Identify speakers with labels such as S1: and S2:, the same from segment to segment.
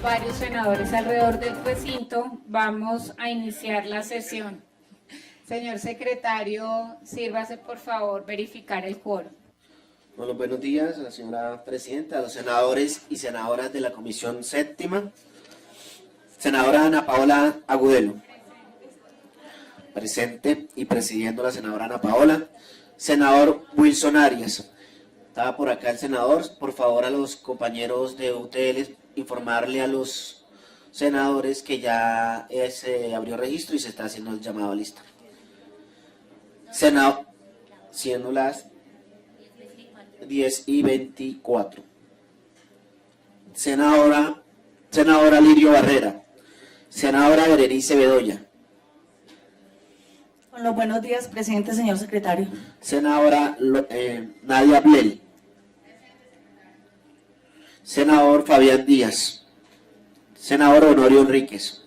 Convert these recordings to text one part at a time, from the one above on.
S1: varios senadores alrededor del recinto, vamos a iniciar la sesión. Señor secretario, sírvase por favor verificar el quórum.
S2: Bueno, buenos días a la señora presidenta, a los senadores y senadoras de la Comisión Séptima. Senadora Ana Paola Agudelo. Presente y presidiendo la senadora Ana Paola. Senador Wilson Arias. Estaba por acá el senador. Por favor, a los compañeros de UTL informarle a los senadores que ya se abrió registro y se está haciendo el llamado a lista. Senado, siendo las 10:24. Senadora Lirio Barrera. Senadora Berenice Bedoya.
S3: Con los buenos días, presidente, señor secretario.
S2: Senadora Nadia Blel. Senador Fabián Díaz. Senador Honorio Enríquez.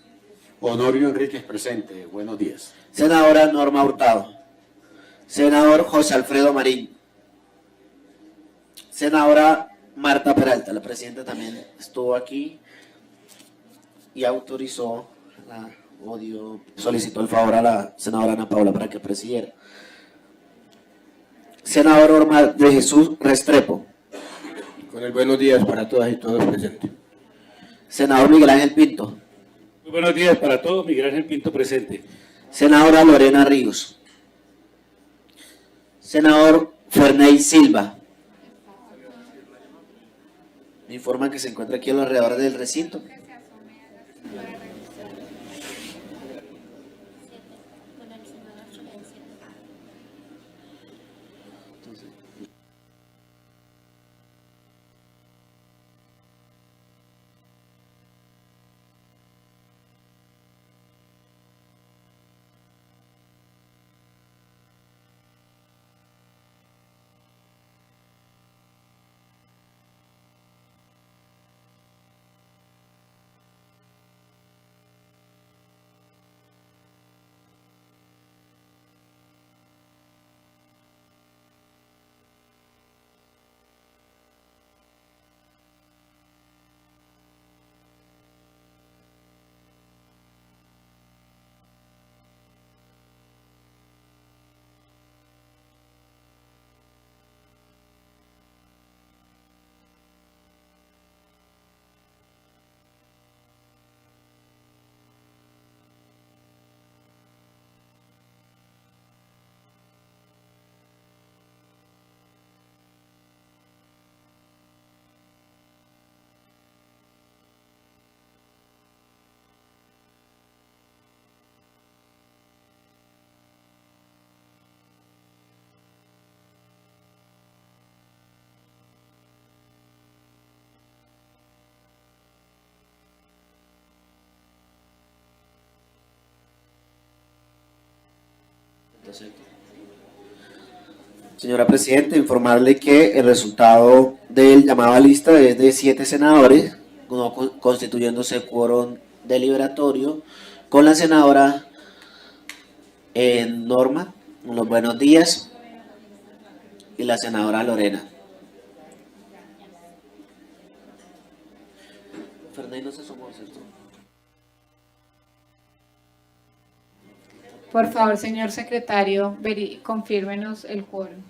S4: Honorio Enríquez presente, buenos días.
S2: Senadora Norma Hurtado. Senador José Alfredo Marín. Senadora Marta Peralta, la presidenta también estuvo aquí y autorizó, solicitó el favor a la senadora Ana Paula para que presidiera. Senador Orma de Jesús Restrepo.
S4: Con el buenos días para todas y todos presentes.
S2: Senador Miguel Ángel Pinto.
S5: Muy buenos días para todos, Miguel Ángel Pinto presente.
S2: Senadora Lorena Ríos. Senador Ferney Silva. Me informan que se encuentra aquí a los alrededores del recinto. Señora Presidenta, informarle que el resultado del llamado a lista es de 7 senadores, no constituyéndose quórum deliberatorio, con la senadora Norma, los buenos días, y la senadora Lorena. Fernando se sumó, ¿cierto?
S1: Por favor, señor secretario, confírmenos el quórum.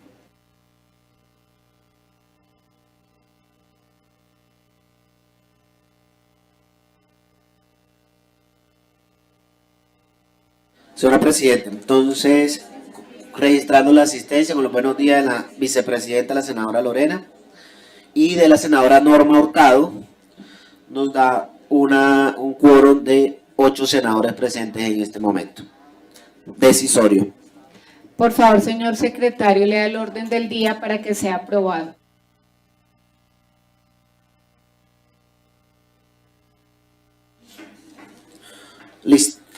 S2: Señora Presidenta, entonces, registrando la asistencia con los buenos días de la vicepresidenta, la senadora Lorena, y de la senadora Norma Hurtado, nos da un quórum de 8 senadores presentes en este momento. Decisorio.
S1: Por favor, señor secretario, lea el orden del día para que sea aprobado.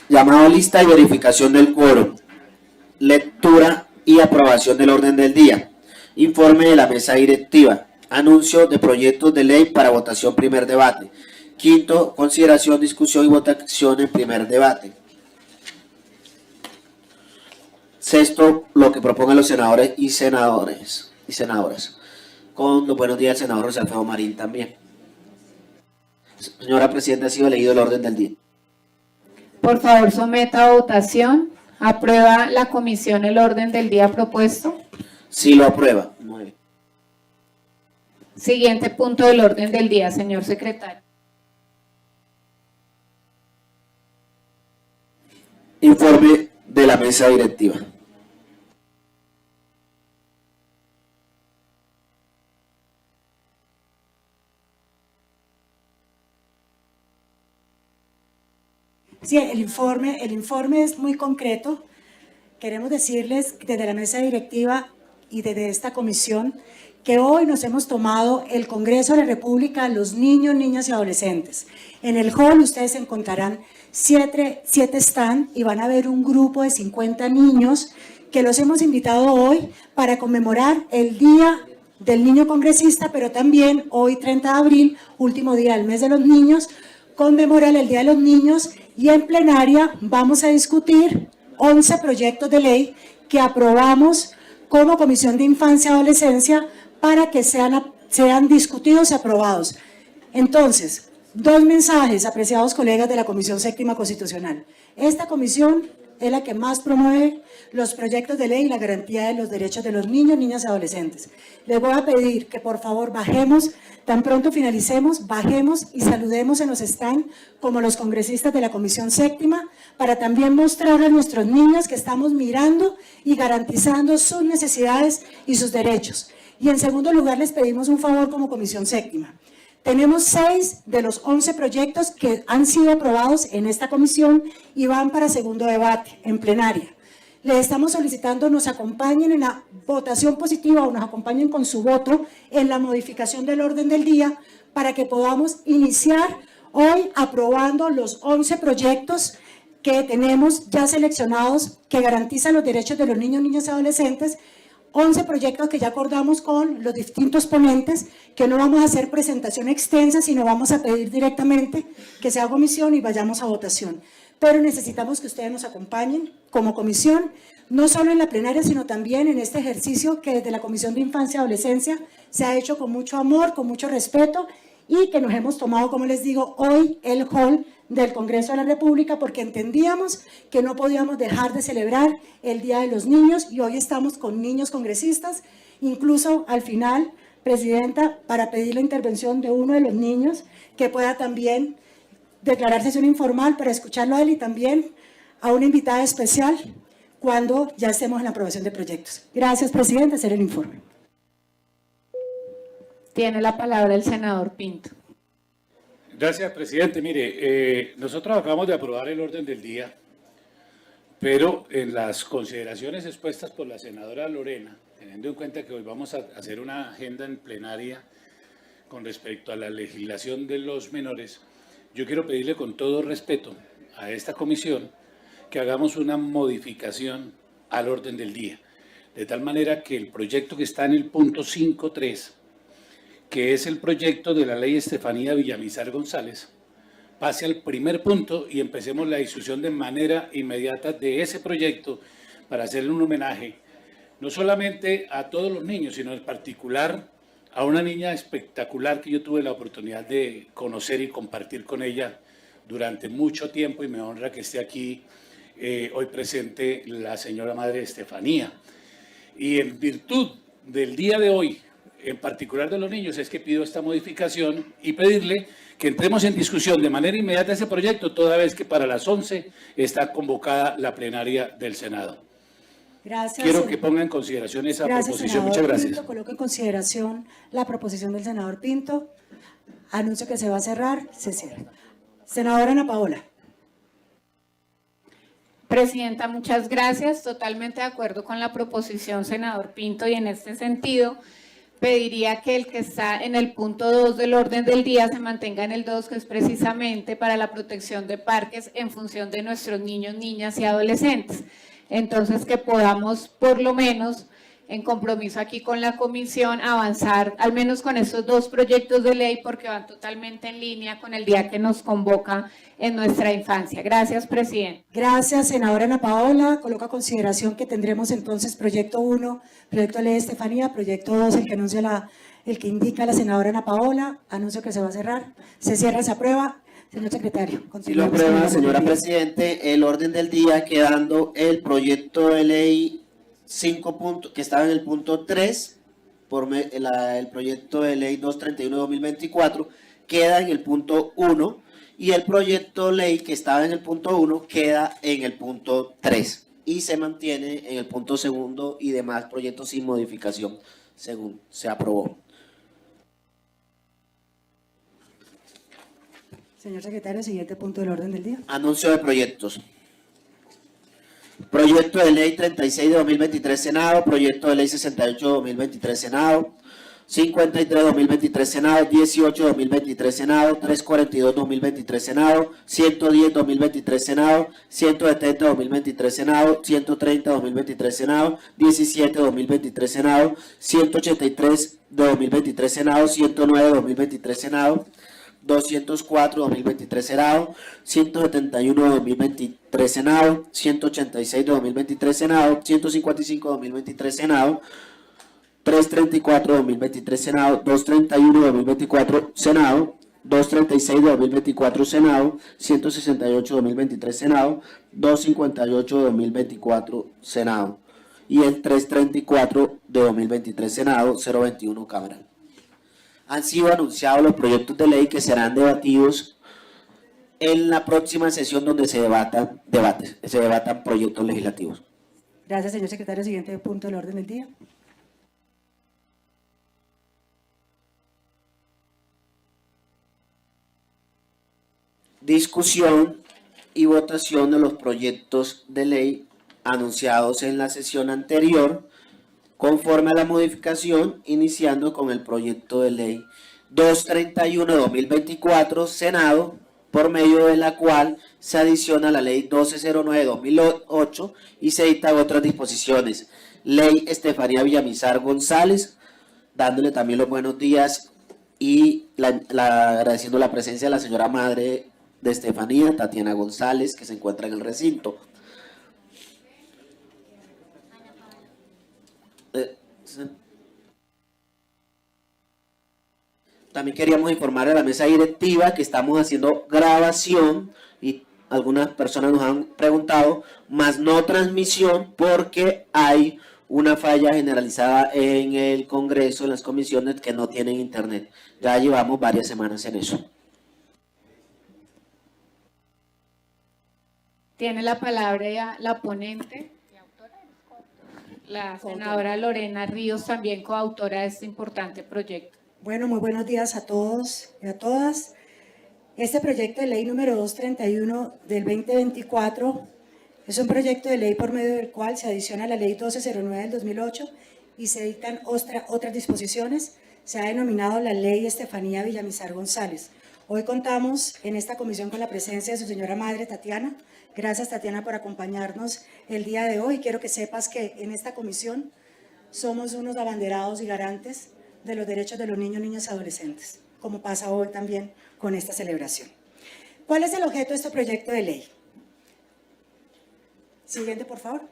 S2: Llamado a lista y verificación del quórum. Lectura y aprobación del orden del día. Informe de la mesa directiva. Anuncio de proyectos de ley para votación primer debate. Quinto, consideración, discusión y votación en primer debate. Sexto, lo que propongan los senadores y senadoras. Con los buenos días del senador José Alfredo Marín también. Señora Presidenta, ha sido leído el orden del día.
S1: Por favor, someta a votación. ¿Aprueba la comisión el orden del día propuesto?
S2: Sí lo aprueba. 9.
S1: Siguiente punto del orden del día, señor secretario.
S2: Informe de la mesa directiva.
S6: Sí, el informe es muy concreto. Queremos decirles desde la mesa directiva y desde esta comisión que hoy nos hemos tomado el Congreso de la República, los niños, niñas y adolescentes. En el hall ustedes encontrarán 7 stand y van a ver un grupo de 50 niños que los hemos invitado hoy para conmemorar el Día del Niño Congresista, pero también hoy 30 de abril, último día del mes de los niños, conmemorar el Día de los Niños y en plenaria vamos a discutir 11 proyectos de ley que aprobamos como Comisión de Infancia y Adolescencia para que sean discutidos y aprobados. Entonces, 2 mensajes, apreciados colegas de la Comisión Séptima Constitucional. Esta comisión es la que más promueve los proyectos de ley y la garantía de los derechos de los niños, niñas y adolescentes. Les voy a pedir que por favor bajemos, tan pronto finalicemos, bajemos y saludemos en los stands como los congresistas de la Comisión Séptima para también mostrar a nuestros niños que estamos mirando y garantizando sus necesidades y sus derechos. Y en segundo lugar les pedimos un favor como Comisión Séptima. Tenemos 6 de los 11 proyectos que han sido aprobados en esta comisión y van para segundo debate en plenaria. Les estamos solicitando nos acompañen en la votación positiva o nos acompañen con su voto en la modificación del orden del día para que podamos iniciar hoy aprobando los 11 proyectos que tenemos ya seleccionados que garantizan los derechos de los niños, niñas y adolescentes. 11 proyectos que ya acordamos con los distintos ponentes, que no vamos a hacer presentación extensa, sino vamos a pedir directamente que sea comisión y vayamos a votación. Pero necesitamos que ustedes nos acompañen como comisión, no solo en la plenaria, sino también en este ejercicio que desde la Comisión de Infancia y Adolescencia se ha hecho con mucho amor, con mucho respeto y que nos hemos tomado, como les digo, hoy el hall del Congreso de la República porque entendíamos que no podíamos dejar de celebrar el Día de los Niños y hoy estamos con niños congresistas, incluso al final, Presidenta, para pedir la intervención de uno de los niños que pueda también declarar sesión informal para escucharlo a él y también a una invitada especial cuando ya estemos en la aprobación de proyectos. Gracias, Presidenta, hacer el informe.
S1: Tiene la palabra el senador Pinto.
S5: Gracias, presidente. Mire, nosotros acabamos de aprobar el orden del día, pero en las consideraciones expuestas por la senadora Lorena, teniendo en cuenta que hoy vamos a hacer una agenda en plenaria con respecto a la legislación de los menores, yo quiero pedirle con todo respeto a esta comisión que hagamos una modificación al orden del día, de tal manera que el proyecto que está en el punto 5.3, que es el proyecto de la ley Estefanía Villamizar González, pase al primer punto y empecemos la discusión de manera inmediata de ese proyecto para hacerle un homenaje, no solamente a todos los niños, sino en particular a una niña espectacular que yo tuve la oportunidad de conocer y compartir con ella durante mucho tiempo y me honra que esté aquí hoy presente la señora madre Estefanía. Y en virtud del día de hoy, en particular de los niños, es que pido esta modificación y pedirle que entremos en discusión de manera inmediata ese proyecto, toda vez que para las 11 está convocada la plenaria del Senado.
S6: Gracias.
S5: Quiero que ponga en consideración esa proposición. Muchas gracias.
S6: Pinto, coloco en consideración la proposición del senador Pinto. Anuncio que se va a cerrar, se cierra. Senadora Ana Paola.
S1: Presidenta, muchas gracias. Totalmente de acuerdo con la proposición, senador Pinto, y en este sentido pediría que el que está en el punto 2 del orden del día se mantenga en el 2, que es precisamente para la protección de parques en función de nuestros niños, niñas y adolescentes. Entonces, que podamos por lo menos en compromiso aquí con la comisión, avanzar al menos con estos dos proyectos de ley porque van totalmente en línea con el día que nos convoca en nuestra infancia. Gracias, presidente.
S6: Gracias, senadora Ana Paola. Coloco a consideración que tendremos entonces proyecto 1, proyecto de ley Estefanía, proyecto 2, el que indica la senadora Ana Paola. Anuncio que se va a cerrar. Se cierra, se aprueba. Señor secretario,
S2: Si lo
S6: continuamos con
S2: aprueba,
S6: el
S2: señora
S6: orden del día.
S2: Presidente, el orden del día quedando el proyecto de ley 5 puntos, que estaba en el punto 3, el proyecto de ley 231-2024, queda en el punto 1, y el proyecto de ley que estaba en el punto 1 queda en el punto 3, y se mantiene en el punto 2 y demás proyectos sin modificación, según se aprobó.
S6: Señor secretario, siguiente punto del orden del día.
S2: Anuncio de proyectos. Proyecto de ley 36 de 2023 Senado, proyecto de ley 68 de 2023 Senado, 53 de 2023 Senado, 18 de 2023 Senado, 342 de 2023 Senado, 110 de 2023 Senado, 170 de 2023 Senado, 130 de 2023 Senado, 17 de 2023 Senado, 183 de 2023 Senado, 109 de 2023 Senado, 204 2023 Senado, 171 2023 Senado, 186 2023 Senado, 155 2023 Senado, 334 2023 Senado, 231 2024 Senado, 236 2024 Senado, 168 2023 Senado, 258 2024 Senado y el 334 de 2023 Senado, 021 Cámara. Han sido anunciados los proyectos de ley que serán debatidos en la próxima sesión donde se debatan proyectos legislativos.
S6: Gracias, señor secretario. Siguiente punto del orden del día.
S2: Discusión y votación de los proyectos de ley anunciados en la sesión anterior, conforme a la modificación, iniciando con el proyecto de ley 231 de 2024 Senado, por medio de la cual se adiciona la ley 1209 de 2008 y se dictan otras disposiciones. Ley Estefanía Villamizar González, dándole también los buenos días y agradeciendo la presencia de la señora madre de Estefanía, Tatiana González, que se encuentra en el recinto. También queríamos informar a la mesa directiva que estamos haciendo grabación y algunas personas nos han preguntado, más no transmisión, porque hay una falla generalizada en el Congreso, en las comisiones que no tienen internet. Ya llevamos varias semanas en eso.
S1: Tiene la palabra la ponente, la senadora Lorena Ríos, también coautora de este importante proyecto.
S6: Bueno, muy buenos días a todos y a todas. Este proyecto de ley número 231 del 2024 es un proyecto de ley por medio del cual se adiciona a la ley 1209 del 2008 y se dictan otras disposiciones. Se ha denominado la ley Estefanía Villamizar González. Hoy contamos en esta comisión con la presencia de su señora madre Tatiana. Gracias, Tatiana, por acompañarnos el día de hoy. Quiero que sepas que en esta comisión somos unos abanderados y garantes de los derechos de los niños, niñas y adolescentes, como pasa hoy también con esta celebración. ¿Cuál es el objeto de este proyecto de ley? Siguiente, por favor.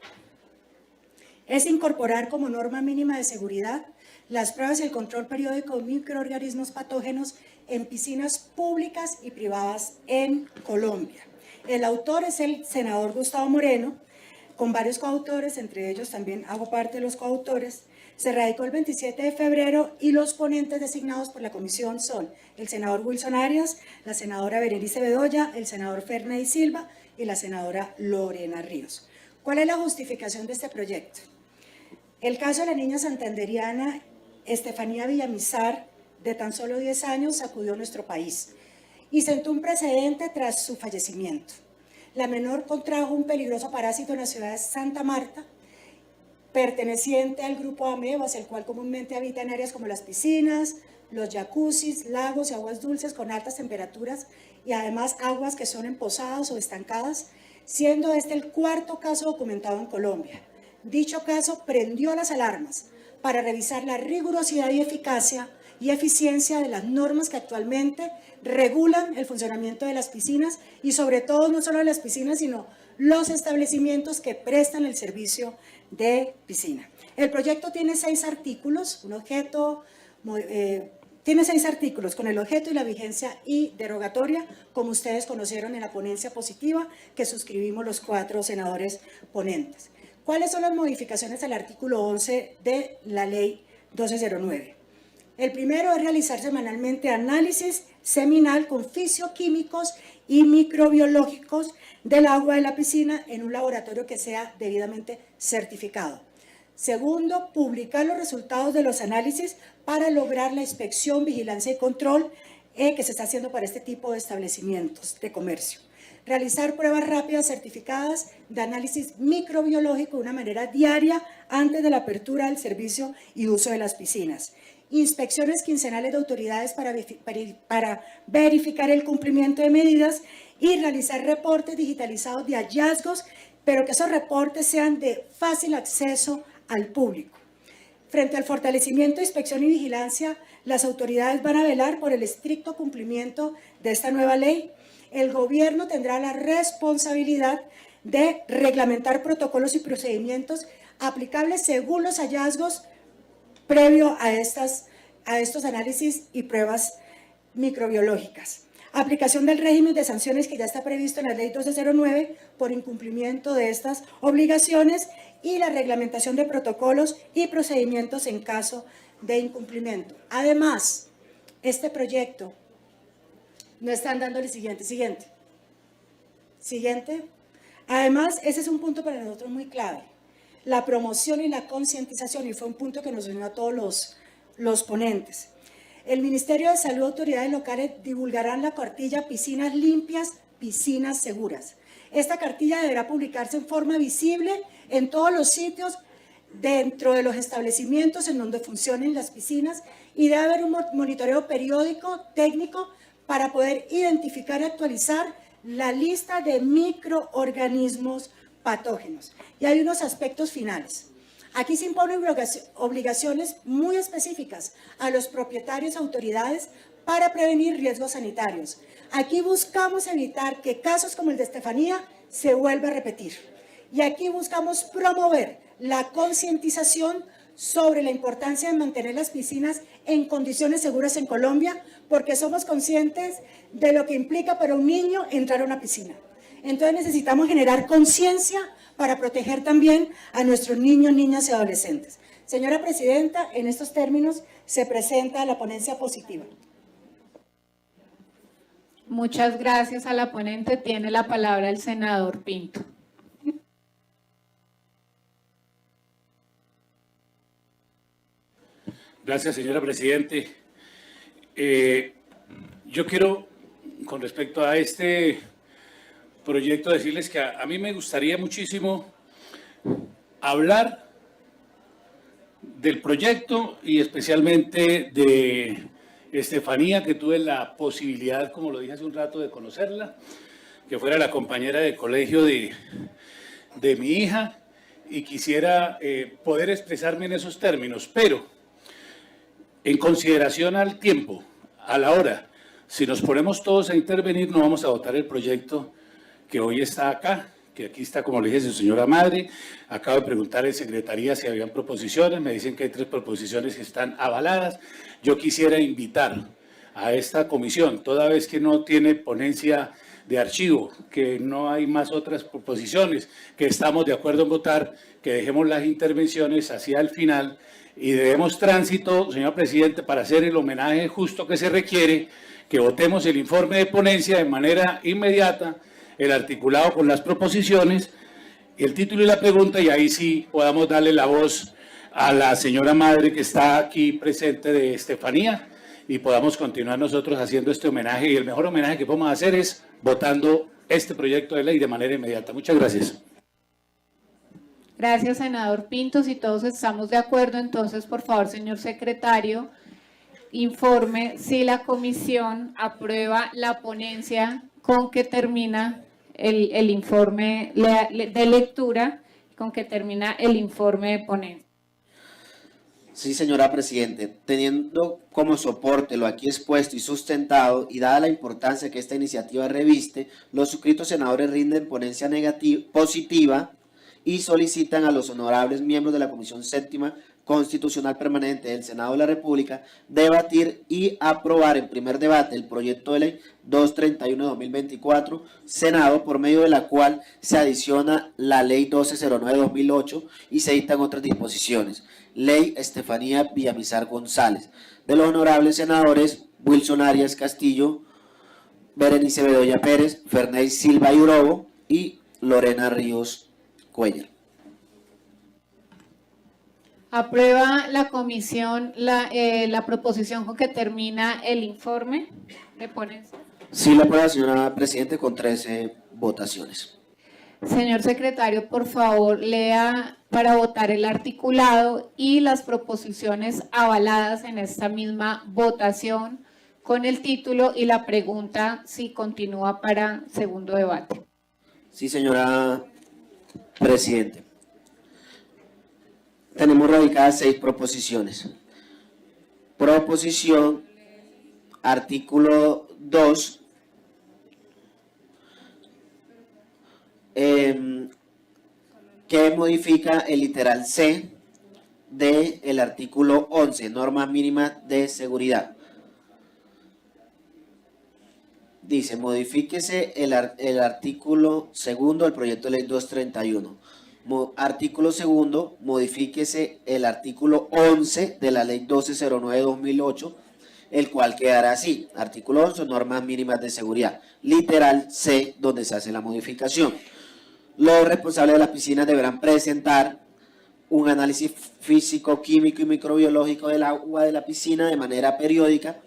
S6: Es incorporar como norma mínima de seguridad las pruebas y el control periódico de microorganismos patógenos en piscinas públicas y privadas en Colombia. El autor es el senador Gustavo Moreno, con varios coautores, entre ellos también hago parte de los coautores. Se radicó el 27 de febrero y los ponentes designados por la comisión son el senador Wilson Arias, la senadora Berenice Bedoya, el senador Ferney Silva y la senadora Lorena Ríos. ¿Cuál es la justificación de este proyecto? El caso de la niña santanderiana Estefanía Villamizar, de tan solo 10 años, sacudió nuestro país y sentó un precedente tras su fallecimiento. La menor contrajo un peligroso parásito en la ciudad de Santa Marta, perteneciente al grupo amebas, el cual comúnmente habita en áreas como las piscinas, los jacuzzis, lagos y aguas dulces con altas temperaturas y además aguas que son empozadas o estancadas, siendo este el cuarto caso documentado en Colombia. dicho caso prendió las alarmas para revisar la rigurosidad y eficacia y eficiencia de las normas que actualmente regulan el funcionamiento de las piscinas y sobre todo no solo de las piscinas, sino los establecimientos que prestan el servicio de piscina. El proyecto tiene 6 artículos, tiene 6 artículos con el objeto y la vigencia y derogatoria, como ustedes conocieron en la ponencia positiva que suscribimos los 4 senadores ponentes. ¿Cuáles son las modificaciones al artículo 11 de la ley 1209? El primero es realizar semanalmente análisis seminal con fisioquímicos y microbiológicos del agua de la piscina en un laboratorio que sea debidamente certificado. Segundo, publicar los resultados de los análisis para lograr la inspección, vigilancia y control que se está haciendo para este tipo de establecimientos de comercio. Realizar pruebas rápidas certificadas de análisis microbiológico de una manera diaria antes de la apertura del servicio y uso de las piscinas. Inspecciones quincenales de autoridades para verificar el cumplimiento de medidas y realizar reportes digitalizados de hallazgos, pero que esos reportes sean de fácil acceso al público. Frente al fortalecimiento de inspección y vigilancia, las autoridades van a velar por el estricto cumplimiento de esta nueva ley. El gobierno tendrá la responsabilidad de reglamentar protocolos y procedimientos aplicables según los hallazgos previo a estos análisis y pruebas microbiológicas. Aplicación del régimen de sanciones que ya está previsto en la ley 1209 por incumplimiento de estas obligaciones y la reglamentación de protocolos y procedimientos en caso de incumplimiento. Además, este proyecto, no están dándole siguiente. Además, ese es un punto para nosotros muy clave. La promoción y la concientización, y fue un punto que nos unió a todos los ponentes. El Ministerio de Salud y autoridades locales divulgarán la cartilla Piscinas Limpias, Piscinas Seguras. Esta cartilla deberá publicarse en forma visible en todos los sitios dentro de los establecimientos en donde funcionen las piscinas y debe haber un monitoreo periódico técnico para poder identificar y actualizar la lista de microorganismos patógenos. Y hay unos aspectos finales. Aquí se imponen obligaciones muy específicas a los propietarios y autoridades para prevenir riesgos sanitarios. Aquí buscamos evitar que casos como el de Estefanía se vuelva a repetir. Y aquí buscamos promover la concientización sobre la importancia de mantener las piscinas en condiciones seguras en Colombia, porque somos conscientes de lo que implica para un niño entrar a una piscina. Entonces necesitamos generar conciencia para proteger también a nuestros niños, niñas y adolescentes. Señora Presidenta, en estos términos se presenta la ponencia positiva.
S1: Muchas gracias a la ponente. Tiene la palabra el senador Pinto.
S5: Gracias, señora Presidente. Yo quiero, con respecto a este proyecto, decirles que a mí me gustaría muchísimo hablar del proyecto y especialmente de Estefanía, que tuve la posibilidad, como lo dije hace un rato, de conocerla, que fuera la compañera de colegio de mi hija, y quisiera poder expresarme en esos términos, pero en consideración al tiempo, a la hora, si nos ponemos todos a intervenir, no vamos a votar el proyecto que hoy está acá, que aquí está, como le dije, su señora madre. Acabo de preguntar en secretaría si habían proposiciones, me dicen que hay 3 proposiciones que están avaladas. Yo quisiera invitar a esta comisión, toda vez que no tiene ponencia de archivo, que no hay más otras proposiciones, que estamos de acuerdo en votar, que dejemos las intervenciones hacia el final y debemos tránsito, señor presidente, para hacer el homenaje justo que se requiere, que votemos el informe de ponencia de manera inmediata, el articulado con las proposiciones, el título y la pregunta, y ahí sí podamos darle la voz a la señora madre que está aquí presente de Estefanía y podamos continuar nosotros haciendo este homenaje, y el mejor homenaje que podemos hacer es votando este proyecto de ley de manera inmediata. Muchas gracias.
S1: Gracias, senador Pinto. Si todos estamos de acuerdo, entonces, por favor, señor secretario, informe si la comisión aprueba la ponencia con que termina el informe de lectura con que termina el informe de ponencia.
S2: Sí, señora Presidente, teniendo como soporte lo aquí expuesto y sustentado y dada la importancia que esta iniciativa reviste, los suscritos senadores rinden ponencia positiva y solicitan a los honorables miembros de la Comisión Séptima Constitucional Permanente del Senado de la República debatir y aprobar en primer debate el proyecto de ley 231 de 2024, Senado, por medio de la cual se adiciona la ley 1209 de 2008 y se dictan otras disposiciones. Ley Estefanía Villamizar González, de los honorables senadores Wilson Arias Castillo, Berenice Bedoya Pérez, Ferney Silva y Urobo y Lorena Ríos Cuellar.
S1: ¿Aprueba la comisión la proposición con que termina el informe de ponencia?
S2: Sí, la aprueba, señora Presidente, con 13 votaciones.
S1: Señor secretario, por favor, lea para votar el articulado y las proposiciones avaladas en esta misma votación con el título y la pregunta si continúa para segundo debate.
S2: Sí, señora Presidente. Tenemos radicadas 6 proposiciones. Proposición, artículo 2, que modifica el literal C del artículo 11, normas mínimas de seguridad. Dice, modifíquese el artículo segundo del proyecto de ley 231. Artículo segundo, modifíquese el artículo 11 de la ley 1209-2008, el cual quedará así. Artículo 11, normas mínimas de seguridad. Literal C, donde se hace la modificación. Los responsables de las piscinas deberán presentar un análisis físico, químico y microbiológico del agua de la piscina de manera periódica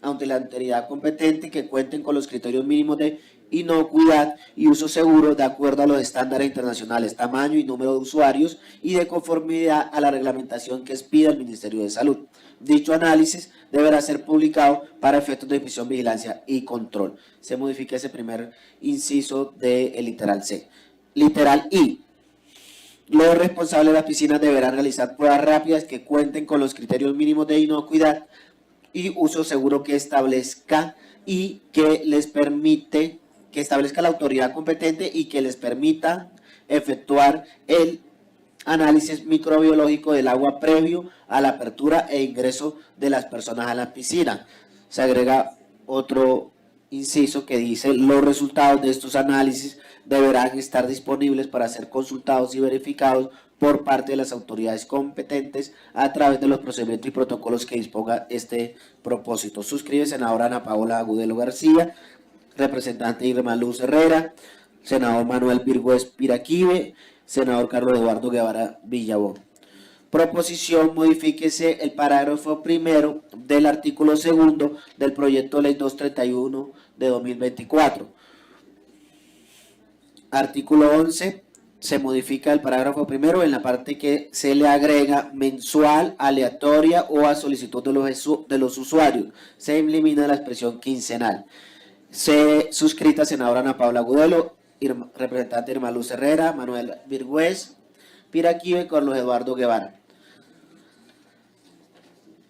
S2: ante la autoridad competente, que cuenten con los criterios mínimos de inocuidad y uso seguro de acuerdo a los estándares internacionales, tamaño y número de usuarios y de conformidad a la reglamentación que expida el Ministerio de Salud. Dicho análisis deberá ser publicado para efectos de inspección, vigilancia y control. Se modifica ese primer inciso del literal C. Literal I. Los responsables de las piscinas deberán realizar pruebas rápidas que cuenten con los criterios mínimos de inocuidad y uso seguro que establezca y que les permite, que establezca la autoridad competente y que les permita efectuar el análisis microbiológico del agua previo a la apertura e ingreso de las personas a la piscina. Se agrega otro inciso que dice: los resultados de estos análisis deberán estar disponibles para ser consultados y verificados por parte de las autoridades competentes a través de los procedimientos y protocolos que disponga este propósito. Suscribe senadora Ana Paola Agudelo García, representante Irma Luz Herrera, senador Manuel Virgües Piraquive, senador Carlos Eduardo Guevara Villabón. Proposición, modifíquese el parágrafo primero del artículo segundo del proyecto de ley 231 de 2024. Artículo 11, se modifica el parágrafo primero en la parte que se le agrega mensual, aleatoria o a solicitud de los usuarios. Se elimina la expresión quincenal. Se suscrita senadora Ana Paula Agudelo, representante Irma Luz Herrera, Manuel Virgües Piraquive y Carlos Eduardo Guevara.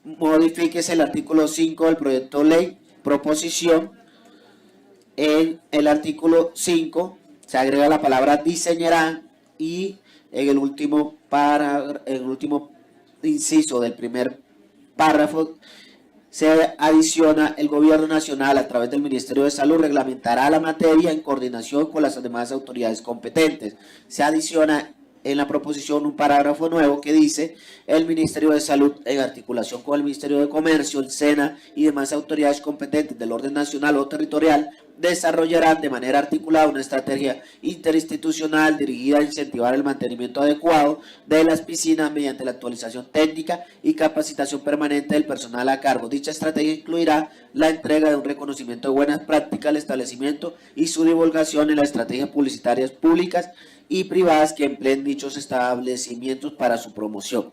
S2: Modifíquese el artículo 5 del proyecto de ley. Proposición, en el artículo 5 se agrega la palabra diseñará y en el último inciso del primer párrafo se adiciona: el gobierno nacional a través del Ministerio de Salud reglamentará la materia en coordinación con las demás autoridades competentes. Se adiciona en la proposición un parágrafo nuevo que dice: el Ministerio de Salud, en articulación con el Ministerio de Comercio, el SENA y demás autoridades competentes del orden nacional o territorial, desarrollarán de manera articulada una estrategia interinstitucional dirigida a incentivar el mantenimiento adecuado de las piscinas mediante la actualización técnica y capacitación permanente del personal a cargo. Dicha estrategia incluirá la entrega de un reconocimiento de buenas prácticas al establecimiento y su divulgación en las estrategias publicitarias públicas y privadas que empleen dichos establecimientos para su promoción.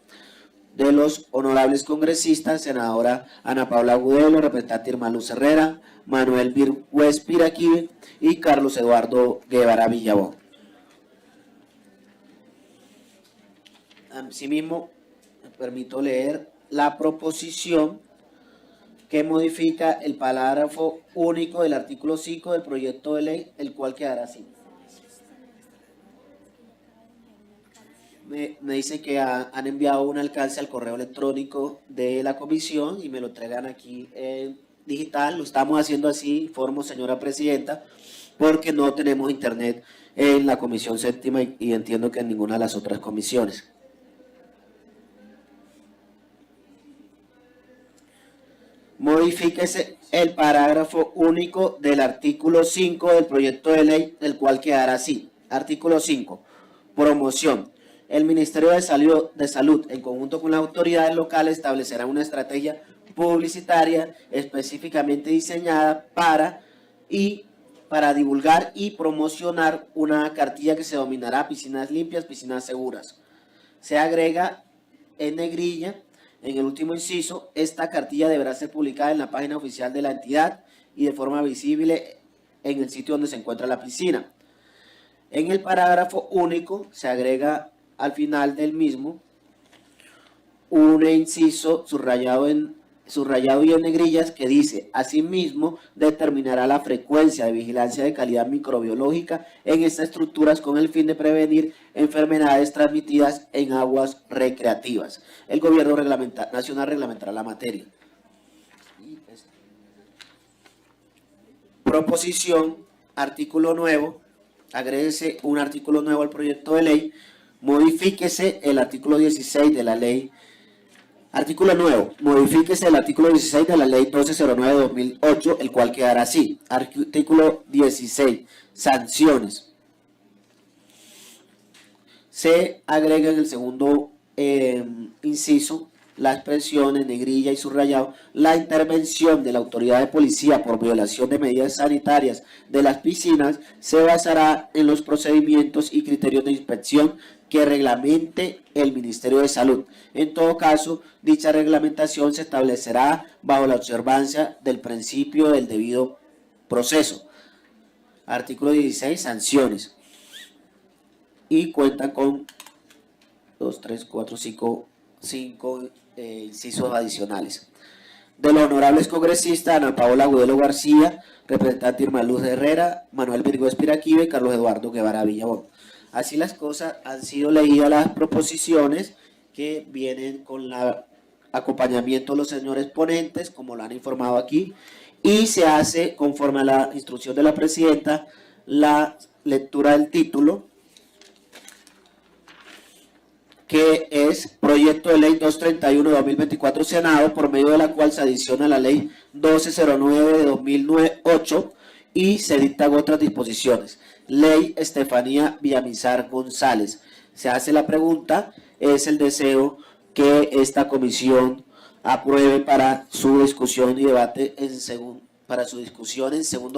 S2: De los honorables congresistas, senadora Ana Paula Agudelo, representante Irma Luz Herrera, Manuel Virgües Piraquive y Carlos Eduardo Guevara Villabón. Asimismo, me permito leer la proposición que modifica el parágrafo único del artículo 5 del proyecto de ley, el cual quedará así. Me dice que han enviado un alcance al correo electrónico de la comisión y me lo entregan aquí en digital. Lo estamos haciendo así, informo, señora presidenta, porque no tenemos internet en la comisión séptima y entiendo que en ninguna de las otras comisiones. Modifíquese el parágrafo único del artículo 5 del proyecto de ley, el cual quedará así. Artículo 5. Promoción. El Ministerio de Salud, en conjunto con las autoridades locales, establecerá una estrategia publicitaria específicamente diseñada para divulgar y promocionar una cartilla que se denominará Piscinas Limpias, Piscinas Seguras. Se agrega en negrilla, en el último inciso, esta cartilla deberá ser publicada en la página oficial de la entidad y de forma visible en el sitio donde se encuentra la piscina. En el parágrafo único se agrega al final del mismo un inciso subrayado y en negrillas que dice: asimismo determinará la frecuencia de vigilancia de calidad microbiológica en estas estructuras con el fin de prevenir enfermedades transmitidas en aguas recreativas. El gobierno nacional reglamentará la materia. Proposición, artículo nuevo, agréguese un artículo nuevo al proyecto de ley, modifíquese el artículo 16 de la ley. Artículo nuevo, modifíquese el artículo 16 de la ley 1209 de 2008, el cual quedará así. Artículo 16, sanciones. Se agrega en el segundo inciso la expresión en negrilla y subrayado: la intervención de la autoridad de policía por violación de medidas sanitarias de las piscinas se basará en los procedimientos y criterios de inspección que reglamente el Ministerio de Salud. En todo caso, dicha reglamentación se establecerá bajo la observancia del principio del debido proceso. Artículo 16, sanciones. Y cuentan con 2, 3, 4, 5 incisos adicionales. De los honorables congresistas Ana Paola Agudelo García, representante Irma Luz Herrera, Manuel Virgo Espiraquive y Carlos Eduardo Guevara Villabón. Así las cosas, han sido leídas las proposiciones que vienen con el acompañamiento de los señores ponentes, como lo han informado aquí, y se hace, conforme a la instrucción de la presidenta, la lectura del título, que es Proyecto de Ley 231 de 2024 Senado, por medio de la cual se adiciona la Ley 1209 de 2008 y se dictan otras disposiciones. Ley Estefanía Villamizar González. Se hace la pregunta, es el deseo que esta comisión apruebe para su discusión y debate en segundo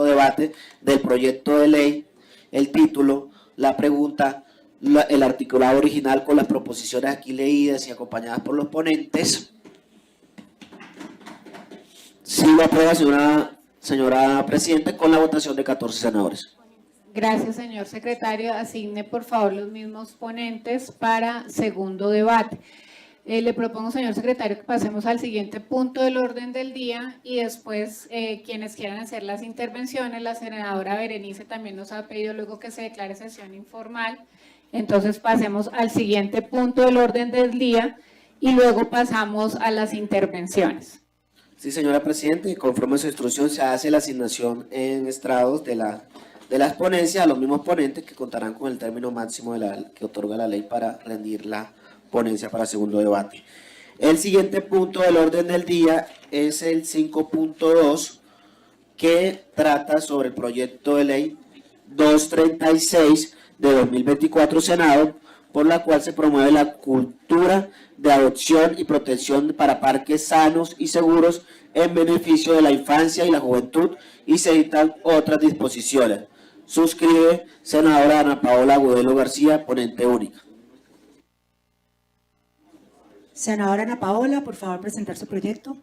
S2: debate del proyecto de ley, el título, la pregunta, el articulado original con las proposiciones aquí leídas y acompañadas por los ponentes. Sí lo aprueba, señora Presidenta, con la votación de 14 senadores.
S1: Gracias, señor secretario. Asigne, por favor, los mismos ponentes para segundo debate. Le propongo, señor secretario, que pasemos al siguiente punto del orden del día y después quienes quieran hacer las intervenciones. La senadora Berenice también nos ha pedido luego que se declare sesión informal. Entonces pasemos al siguiente punto del orden del día y luego pasamos a las intervenciones.
S2: Sí, señora Presidenta, y conforme a su instrucción se hace la asignación en estrados de las ponencias a los mismos ponentes que contarán con el término máximo que otorga la ley para rendir la ponencia para segundo debate. El siguiente punto del orden del día es el 5.2, que trata sobre el proyecto de ley 236 de 2024 Senado, por la cual se promueve la cultura de adopción y protección para parques sanos y seguros en beneficio de la infancia y la juventud, y se dictan otras disposiciones. Suscribe senadora Ana Paola Agudelo García, ponente única.
S6: Senadora Ana Paola, por favor, presentar su proyecto.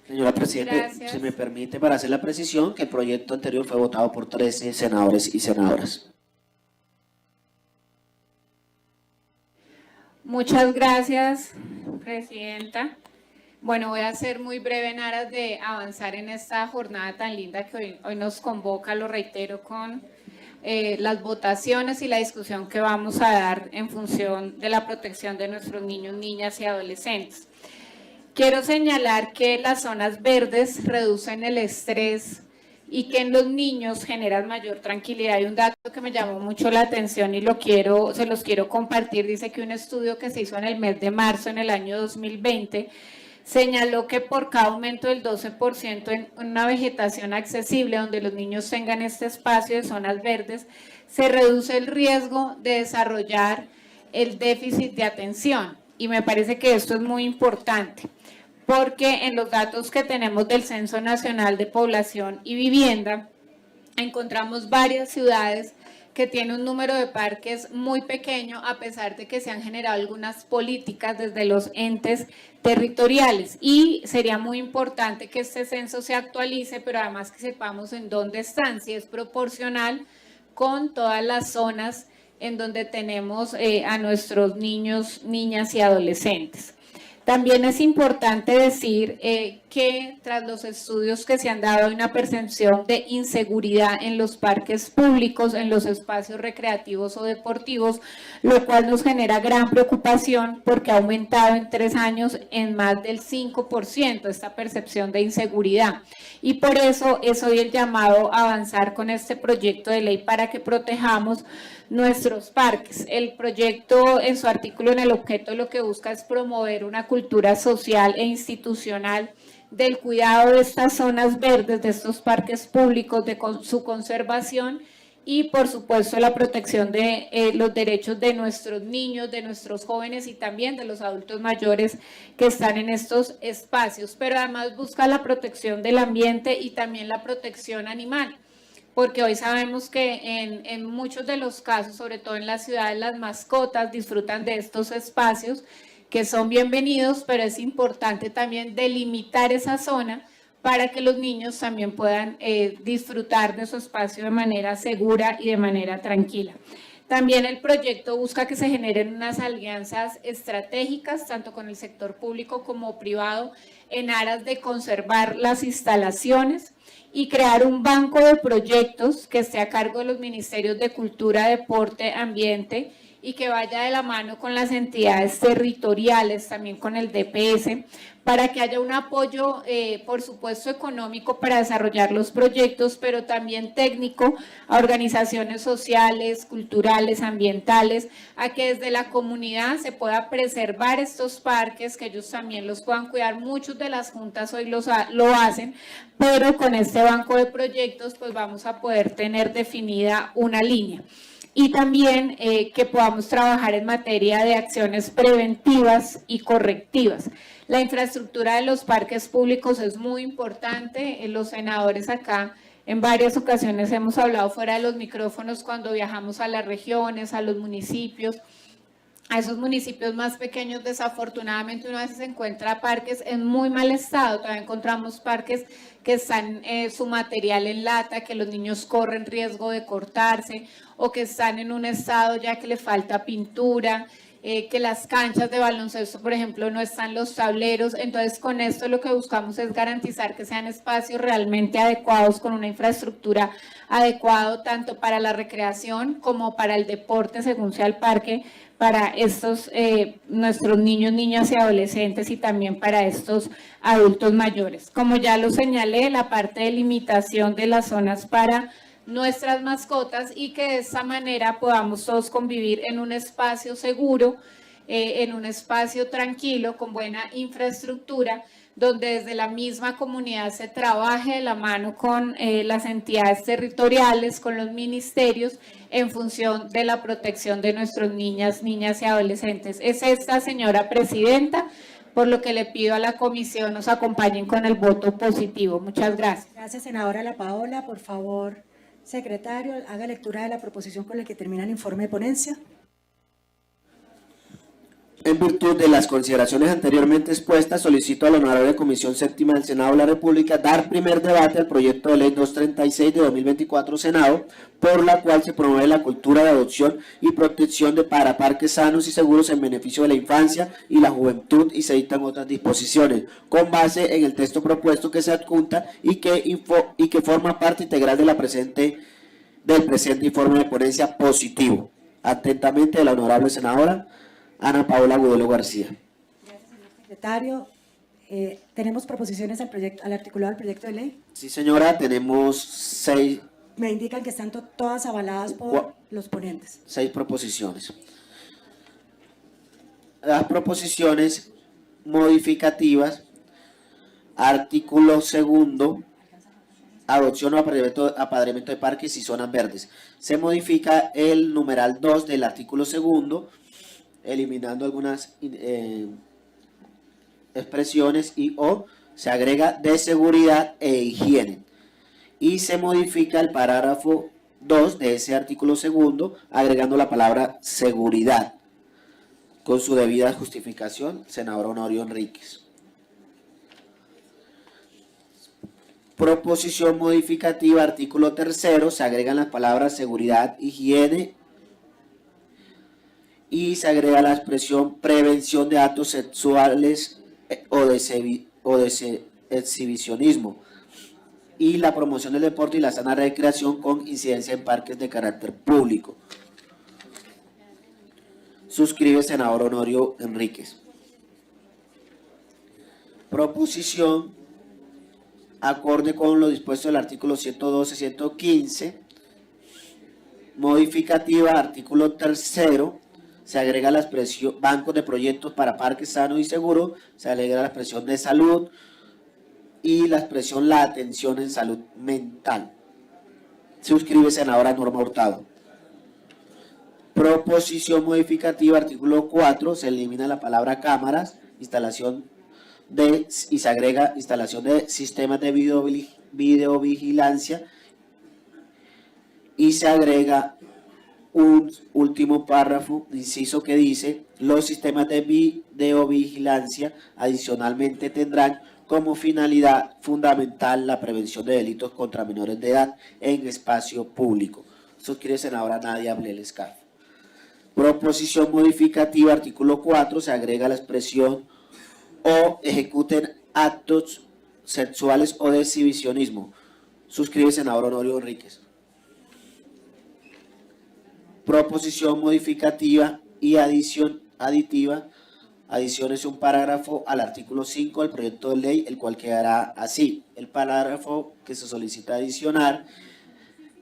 S2: Señora Presidenta,
S1: Gracias.
S2: se me permite, para hacer la precisión, que el proyecto anterior fue votado por 13 senadores y senadoras.
S1: Muchas gracias, presidenta. Bueno, voy a ser muy breve en aras de avanzar en esta jornada tan linda que hoy nos convoca, lo reitero, con las votaciones y la discusión que vamos a dar en función de la protección de nuestros niños, niñas y adolescentes. Quiero señalar que las zonas verdes reducen el estrés y que en los niños generan mayor tranquilidad. Hay un dato que me llamó mucho la atención y se los quiero compartir. Dice que un estudio que se hizo en el mes de marzo en el año 2020 señaló que por cada aumento del 12% en una vegetación accesible donde los niños tengan este espacio de zonas verdes, se reduce el riesgo de desarrollar el déficit de atención. Y me parece que esto es muy importante, porque en los datos que tenemos del Censo Nacional de Población y Vivienda, encontramos varias ciudades que tienen un número de parques muy pequeño, a pesar de que se han generado algunas políticas desde los entes territoriales. Y sería muy importante que este censo se actualice, pero además que sepamos en dónde están, si es proporcional con todas las zonas en donde tenemos a nuestros niños, niñas y adolescentes. También es importante decir que tras los estudios que se han dado hay una percepción de inseguridad en los parques públicos, en los espacios recreativos o deportivos, lo cual nos genera gran preocupación porque ha aumentado en 3 años en más del 5% esta percepción de inseguridad. Y por eso es hoy el llamado a avanzar con este proyecto de ley para que protejamos nuestros parques. El proyecto en su artículo en el objeto lo que busca es promover una cultura social e institucional del cuidado de estas zonas verdes, de estos parques públicos, de su conservación y por supuesto la protección de los derechos de nuestros niños, de nuestros jóvenes y también de los adultos mayores que están en estos espacios, pero además busca la protección del ambiente y también la protección animal, porque hoy sabemos que en muchos de los casos, sobre todo en las ciudades, las mascotas disfrutan de estos espacios que son bienvenidos, pero es importante también delimitar esa zona para que los niños también puedan disfrutar de su espacio de manera segura y de manera tranquila. También el proyecto busca que se generen unas alianzas estratégicas, tanto con el sector público como privado, en aras de conservar las instalaciones y crear un banco de proyectos que esté a cargo de los ministerios de Cultura, Deporte, Ambiente y que vaya de la mano con las entidades territoriales, también con el DPS, para que haya un apoyo, por supuesto, económico para desarrollar los proyectos, pero también técnico a organizaciones sociales, culturales, ambientales, a que desde la comunidad se pueda preservar estos parques, que ellos también los puedan cuidar. Muchos de las juntas hoy lo hacen, pero con este banco de proyectos pues vamos a poder tener definida una línea. Y también que podamos trabajar en materia de acciones preventivas y correctivas. La infraestructura de los parques públicos es muy importante. Los senadores acá en varias ocasiones hemos hablado fuera de los micrófonos cuando viajamos a las regiones, a los municipios. A esos municipios más pequeños, desafortunadamente, uno a veces encuentra parques en muy mal estado. Todavía encontramos parques que están su material en lata, que los niños corren riesgo de cortarse, o que están en un estado ya que le falta pintura, que las canchas de baloncesto, por ejemplo, no están los tableros. Entonces, con esto lo que buscamos es garantizar que sean espacios realmente adecuados, con una infraestructura adecuada, tanto para la recreación como para el deporte, según sea el parque, para estos nuestros niños, niñas y adolescentes y también para estos adultos mayores. Como ya lo señalé, la parte de limitación de las zonas para nuestras mascotas y que de esta manera podamos todos convivir en un espacio seguro, en un espacio tranquilo, con buena infraestructura, donde desde la misma comunidad se trabaje de la mano con las entidades territoriales, con los ministerios, en función de la protección de nuestros niñas y adolescentes. Es esta, señora presidenta, por lo que le pido a la comisión nos acompañen con el voto positivo. Muchas gracias.
S6: Gracias, senadora La Paola. Por favor, secretario, haga lectura de la proposición con la que termina el informe de ponencia.
S2: En virtud de las consideraciones anteriormente expuestas, solicito a la Honorable Comisión Séptima del Senado de la República dar primer debate al proyecto de ley 236 de 2024 Senado, por la cual se promueve la cultura de adopción y protección para parques sanos y seguros en beneficio de la infancia y la juventud, y se dictan otras disposiciones, con base en el texto propuesto que se adjunta y que forma parte integral de del presente informe de ponencia positivo. Atentamente, de la Honorable Senadora Ana Paola Agudelo García.
S6: Gracias, señor secretario. ¿Tenemos proposiciones al articulado del proyecto de ley?
S2: Sí, señora, tenemos seis
S6: Me indican que están todas avaladas por los ponentes.
S2: proposiciones. Las proposiciones modificativas, artículo segundo, adopción o apadrinamiento de parques y zonas verdes. Se modifica el numeral 2 del artículo segundo, eliminando algunas expresiones o se agrega de seguridad e higiene. Y se modifica el parágrafo 2 de ese artículo segundo, agregando la palabra seguridad, con su debida justificación, senador Honorio Enríquez. Proposición modificativa, artículo tercero, se agregan las palabras seguridad, higiene, y se agrega la expresión prevención de actos sexuales o de exhibicionismo, y la promoción del deporte y la sana recreación con incidencia en parques de carácter público. Suscribe senador Honorio Enríquez. Proposición acorde con lo dispuesto del artículo 112-115, modificativa, artículo tercero, se agrega la expresión bancos de proyectos para parques sanos y seguros, se agrega la expresión de salud y la expresión la atención en salud mental. Suscribe senadora Norma Hurtado. Proposición modificativa, artículo 4, se elimina la palabra cámaras, y se agrega instalación de sistemas de videovigilancia, y se agrega un último párrafo, inciso, que dice: los sistemas de videovigilancia adicionalmente tendrán como finalidad fundamental la prevención de delitos contra menores de edad en espacio público. Suscribe senadora Nadia Abel Scarf. Proposición modificativa, artículo 4, se agrega la expresión o ejecuten actos sexuales o de exhibicionismo. Suscribe senador Honorio Enríquez. Proposición modificativa y aditiva, adiciones un parágrafo al artículo 5 del proyecto de ley, el cual quedará así. El parágrafo que se solicita adicionar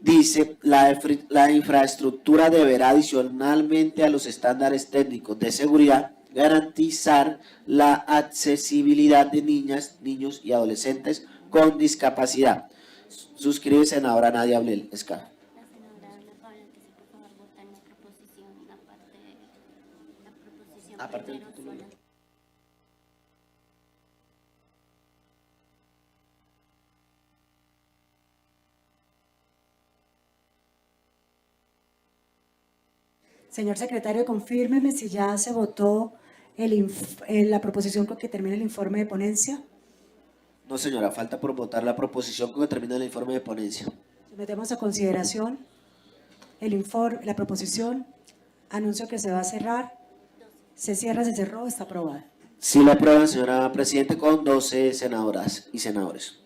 S2: dice: la infraestructura deberá, adicionalmente a los estándares técnicos de seguridad, garantizar la accesibilidad de niñas, niños y adolescentes con discapacidad. Suscribe senadora Nadia Abel Escar. Aparte del título.
S6: Señor secretario, confírmeme si ya se votó la proposición con que termina el informe de ponencia.
S2: No, señora, falta por votar la proposición con que termina el informe de ponencia.
S6: Sometemos a consideración el informe, la proposición. Anuncio que se va a cerrar. Se cierra, se cerró, está aprobada.
S2: Sí, la aprueban, señora Presidente, con 12 senadoras y senadores.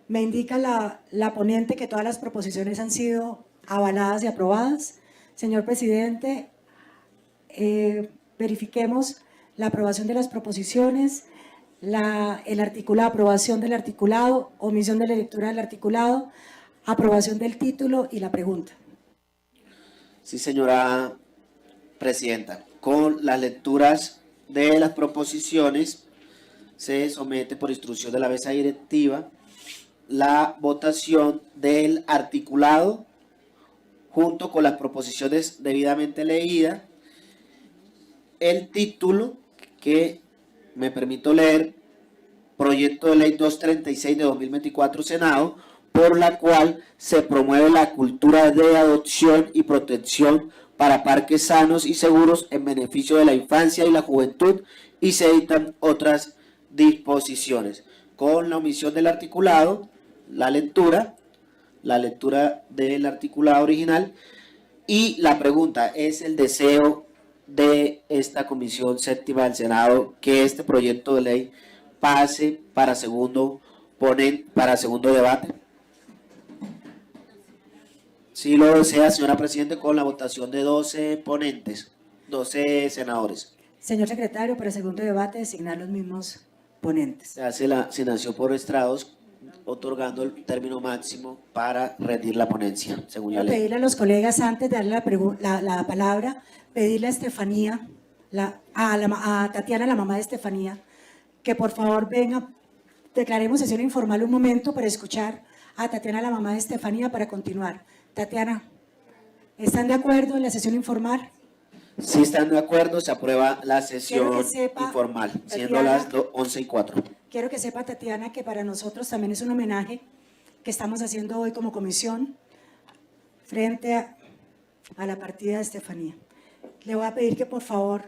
S6: Me indica la ponente que todas las proposiciones han sido avaladas y aprobadas. Señor Presidente, verifiquemos la aprobación de las proposiciones, el articulado, aprobación del articulado, omisión de la lectura del articulado, aprobación del título y la pregunta.
S2: Sí, señora Presidenta. Con las lecturas de las proposiciones, se somete por instrucción de la mesa directiva la votación del articulado junto con las proposiciones debidamente leídas, el título que me permito leer: proyecto de ley 236 de 2024 Senado, por la cual se promueve la cultura de adopción y protección para parques sanos y seguros en beneficio de la infancia y la juventud, y se dictan otras disposiciones. Con la omisión del articulado, la lectura del articulado original, y la pregunta: ¿es el deseo de esta Comisión Séptima del Senado que este proyecto de ley pase para segundo debate? Si lo desea, señora Presidente, con la votación de 12 ponentes, 12 senadores.
S6: Señor secretario, para el segundo debate, designar los mismos ponentes.
S2: Se hace la asignación por estrados, otorgando el término máximo para rendir la ponencia, según la
S6: Quiero
S2: ley.
S6: pedirle a los colegas, antes de darle la palabra, pedirle a Estefanía, a Tatiana, la mamá de Estefanía, que por favor venga, declaremos sesión informal un momento para escuchar a Tatiana, la mamá de Estefanía, para continuar. Tatiana, ¿están de acuerdo en la sesión informal?
S2: Si están de acuerdo, se aprueba la sesión
S6: Quiero que sepa,
S2: informal, siendo
S6: Tatiana,
S2: las 11:04.
S6: Quiero que sepa, Tatiana, que para nosotros también es un homenaje que estamos haciendo hoy como comisión frente a la partida de Estefanía. Le voy a pedir que por favor...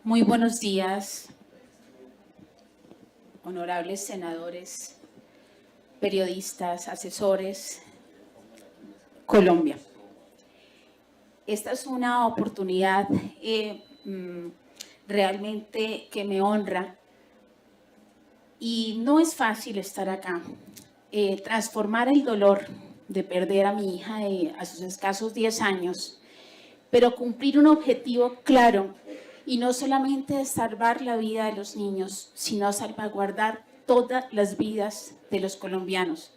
S7: Muy buenos días, honorables senadores, periodistas, asesores, Colombia. Esta es una oportunidad realmente que me honra y no es fácil estar acá. Transformar el dolor de perder a mi hija a sus escasos 10 años, pero cumplir un objetivo claro, y no solamente salvar la vida de los niños, sino salvaguardar todas las vidas de los colombianos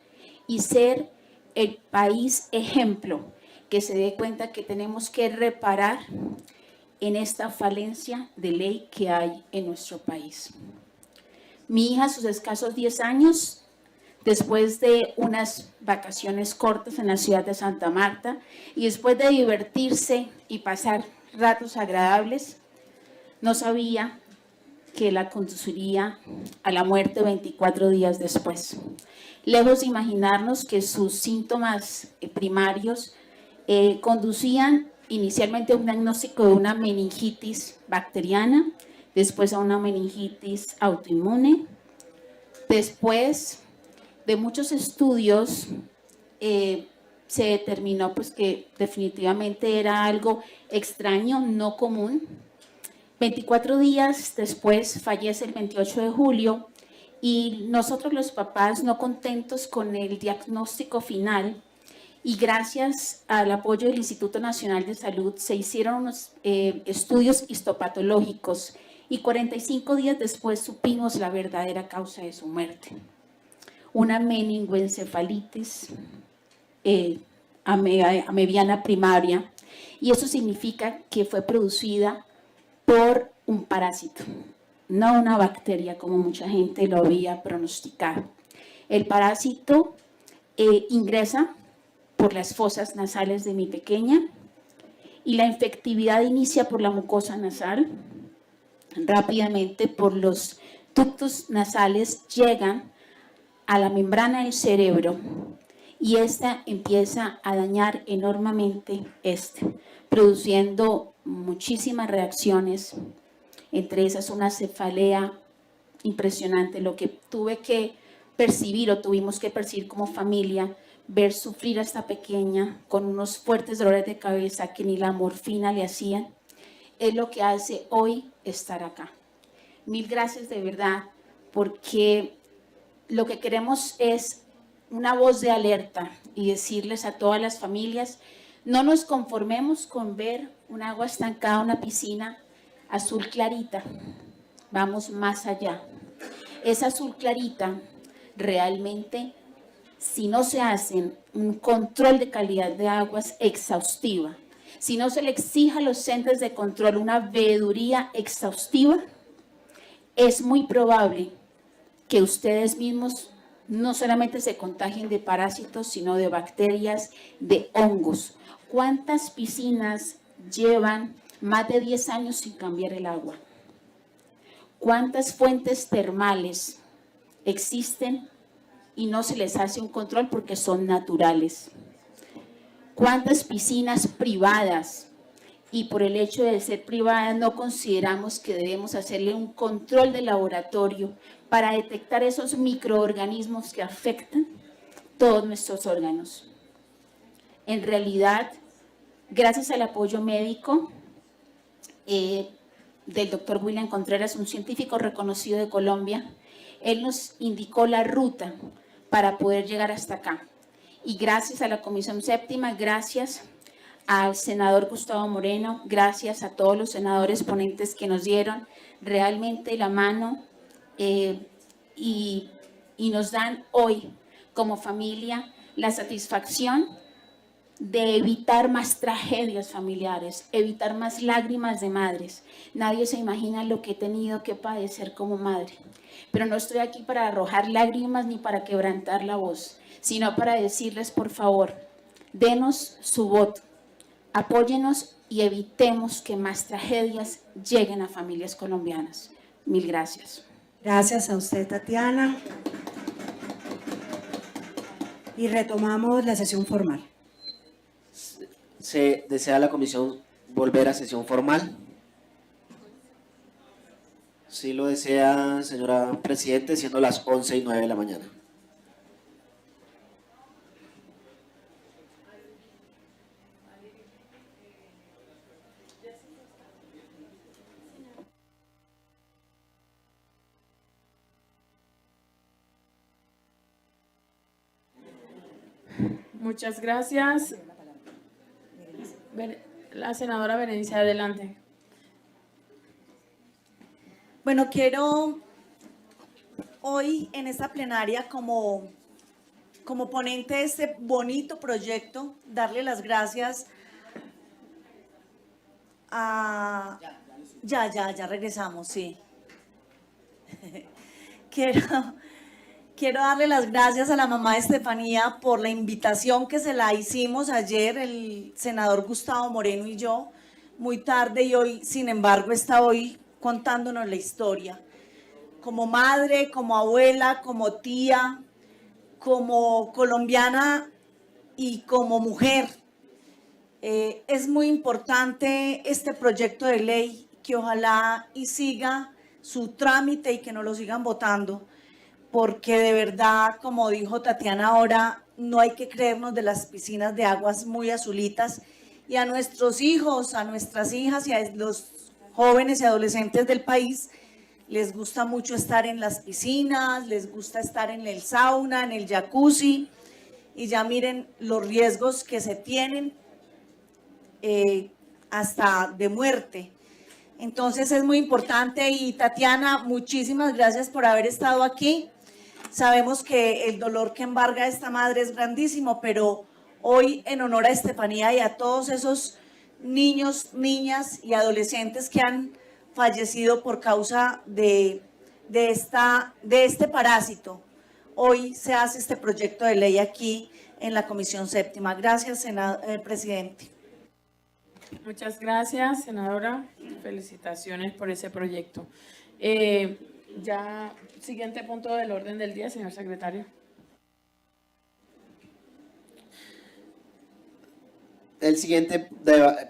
S7: y ser el país ejemplo que se dé cuenta que tenemos que reparar en esta falencia de ley que hay en nuestro país. Mi hija a sus escasos 10 años, después de unas vacaciones cortas en la ciudad de Santa Marta y después de divertirse y pasar ratos agradables, no sabía que la conduciría a la muerte 24 días después. Lejos de imaginarnos que sus síntomas primarios conducían inicialmente a un diagnóstico de una meningitis bacteriana, después a una meningitis autoinmune. Después de muchos estudios se determinó pues, que definitivamente era algo extraño, no común. 24 días después fallece el 28 de julio y nosotros los papás no contentos con el diagnóstico final y gracias al apoyo del Instituto Nacional de Salud se hicieron unos estudios histopatológicos y 45 días después supimos la verdadera causa de su muerte. Una meningoencefalitis amebiana primaria, y eso significa que fue producida por un parásito, no una bacteria como mucha gente lo había pronosticado. El parásito ingresa por las fosas nasales de mi pequeña y la infectividad inicia por la mucosa nasal. Rápidamente por los ductos nasales llegan a la membrana del cerebro y esta empieza a dañar enormemente produciendo muchísimas reacciones, entre esas una cefalea impresionante. Lo que tuve que percibir o tuvimos que percibir como familia, ver sufrir a esta pequeña con unos fuertes dolores de cabeza que ni la morfina le hacían, es lo que hace hoy estar acá. Mil gracias de verdad, porque lo que queremos es una voz de alerta y decirles a todas las familias: no nos conformemos con ver un agua estancada, una piscina azul clarita, vamos más allá. Esa azul clarita realmente, si no se hace un control de calidad de aguas exhaustiva, si no se le exige a los entes de control una veeduría exhaustiva, es muy probable que ustedes mismos no solamente se contagien de parásitos, sino de bacterias, de hongos. ¿Cuántas piscinas llevan más de 10 años sin cambiar el agua? ¿Cuántas fuentes termales existen y no se les hace un control porque son naturales? ¿Cuántas piscinas privadas y por el hecho de ser privadas no consideramos que debemos hacerle un control de laboratorio para detectar esos microorganismos que afectan todos nuestros órganos? En realidad, gracias al apoyo médico del doctor William Contreras, un científico reconocido de Colombia, él nos indicó la ruta para poder llegar hasta acá. Y gracias a la Comisión Séptima, gracias al senador Gustavo Moreno, gracias a todos los senadores ponentes que nos dieron realmente la mano y nos dan hoy como familia la satisfacción de evitar más tragedias familiares, evitar más lágrimas de madres. Nadie se imagina lo que he tenido que padecer como madre, pero no estoy aquí para arrojar lágrimas ni para quebrantar la voz, sino para decirles, por favor, denos su voto, apóyenos y evitemos que más tragedias lleguen a familias colombianas. Mil gracias.
S6: Gracias a usted, Tatiana. Y retomamos la sesión formal.
S2: ¿Se desea la comisión volver a sesión formal? Sí lo desea, señora Presidente, siendo las 11:09 de la mañana.
S8: Muchas gracias. La senadora Berenice, adelante.
S3: Bueno, quiero hoy en esta plenaria como ponente de este bonito proyecto darle las gracias a... Ya regresamos, sí. Quiero darle las gracias a la mamá de Estefanía por la invitación que se la hicimos ayer, el senador Gustavo Moreno y yo, muy tarde, y hoy, sin embargo, está hoy contándonos la historia. Como madre, como abuela, como tía, como colombiana y como mujer. Es muy importante este proyecto de ley, que ojalá y siga su trámite y que nos lo sigan votando, porque de verdad, como dijo Tatiana ahora, no hay que creernos de las piscinas de aguas muy azulitas, y a nuestros hijos, a nuestras hijas y a los jóvenes y adolescentes del país les gusta mucho estar en las piscinas, les gusta estar en el sauna, en el jacuzzi, y ya miren los riesgos que se tienen hasta de muerte. Entonces es muy importante, y Tatiana, muchísimas gracias por haber estado aquí. Sabemos que el dolor que embarga a esta madre es grandísimo, pero hoy, en honor a Estefanía y a todos esos niños, niñas y adolescentes que han fallecido por causa de este parásito, hoy se hace este proyecto de ley aquí en la Comisión Séptima. Gracias, presidente.
S8: Muchas gracias, senadora. Felicitaciones por ese proyecto. Siguiente punto del orden del día, señor secretario.
S2: El siguiente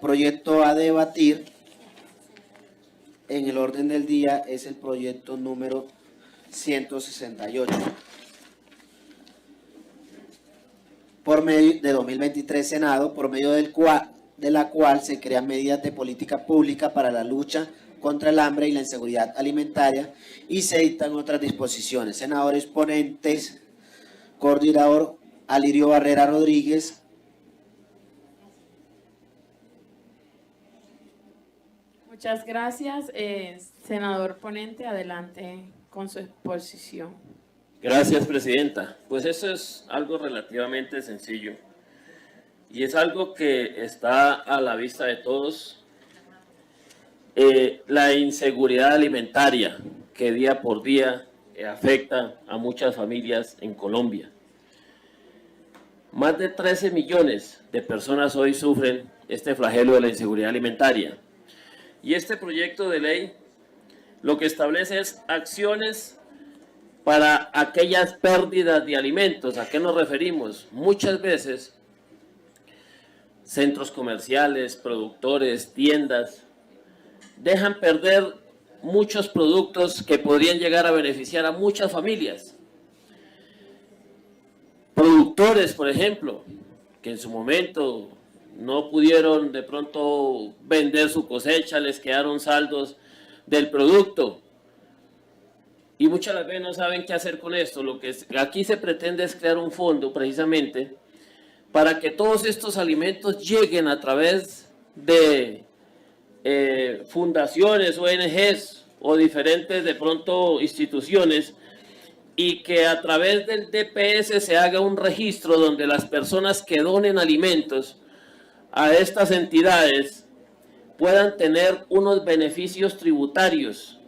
S2: proyecto a debatir en el orden del día es el proyecto número 168. Por medio de 2023 Senado, por medio de la cual se crean medidas de política pública para la lucha contra el hambre y la inseguridad alimentaria, y se dictan otras disposiciones. Senadores ponentes, coordinador Alirio Barrera Rodríguez.
S8: Muchas gracias. Senador ponente, adelante con su exposición.
S9: Gracias, presidenta. Pues eso es algo relativamente sencillo. y es algo que está a la vista de todos, la inseguridad alimentaria que día por día afecta a muchas familias en Colombia. Más de 13 millones de personas hoy sufren este flagelo de la inseguridad alimentaria. Y este proyecto de ley lo que establece es acciones para aquellas pérdidas de alimentos. ¿A qué nos referimos? Muchas veces centros comerciales, productores, tiendas, dejan perder muchos productos que podrían llegar a beneficiar a muchas familias. Productores, por ejemplo, que en su momento no pudieron de pronto vender su cosecha, les quedaron saldos del producto y muchas veces no saben qué hacer con esto. Lo que aquí se pretende es crear un fondo precisamente para que todos estos alimentos lleguen a través de fundaciones, ONGs o diferentes de pronto instituciones, y que a través del DPS se haga un registro donde las personas que donen alimentos a estas entidades puedan tener unos beneficios tributarios,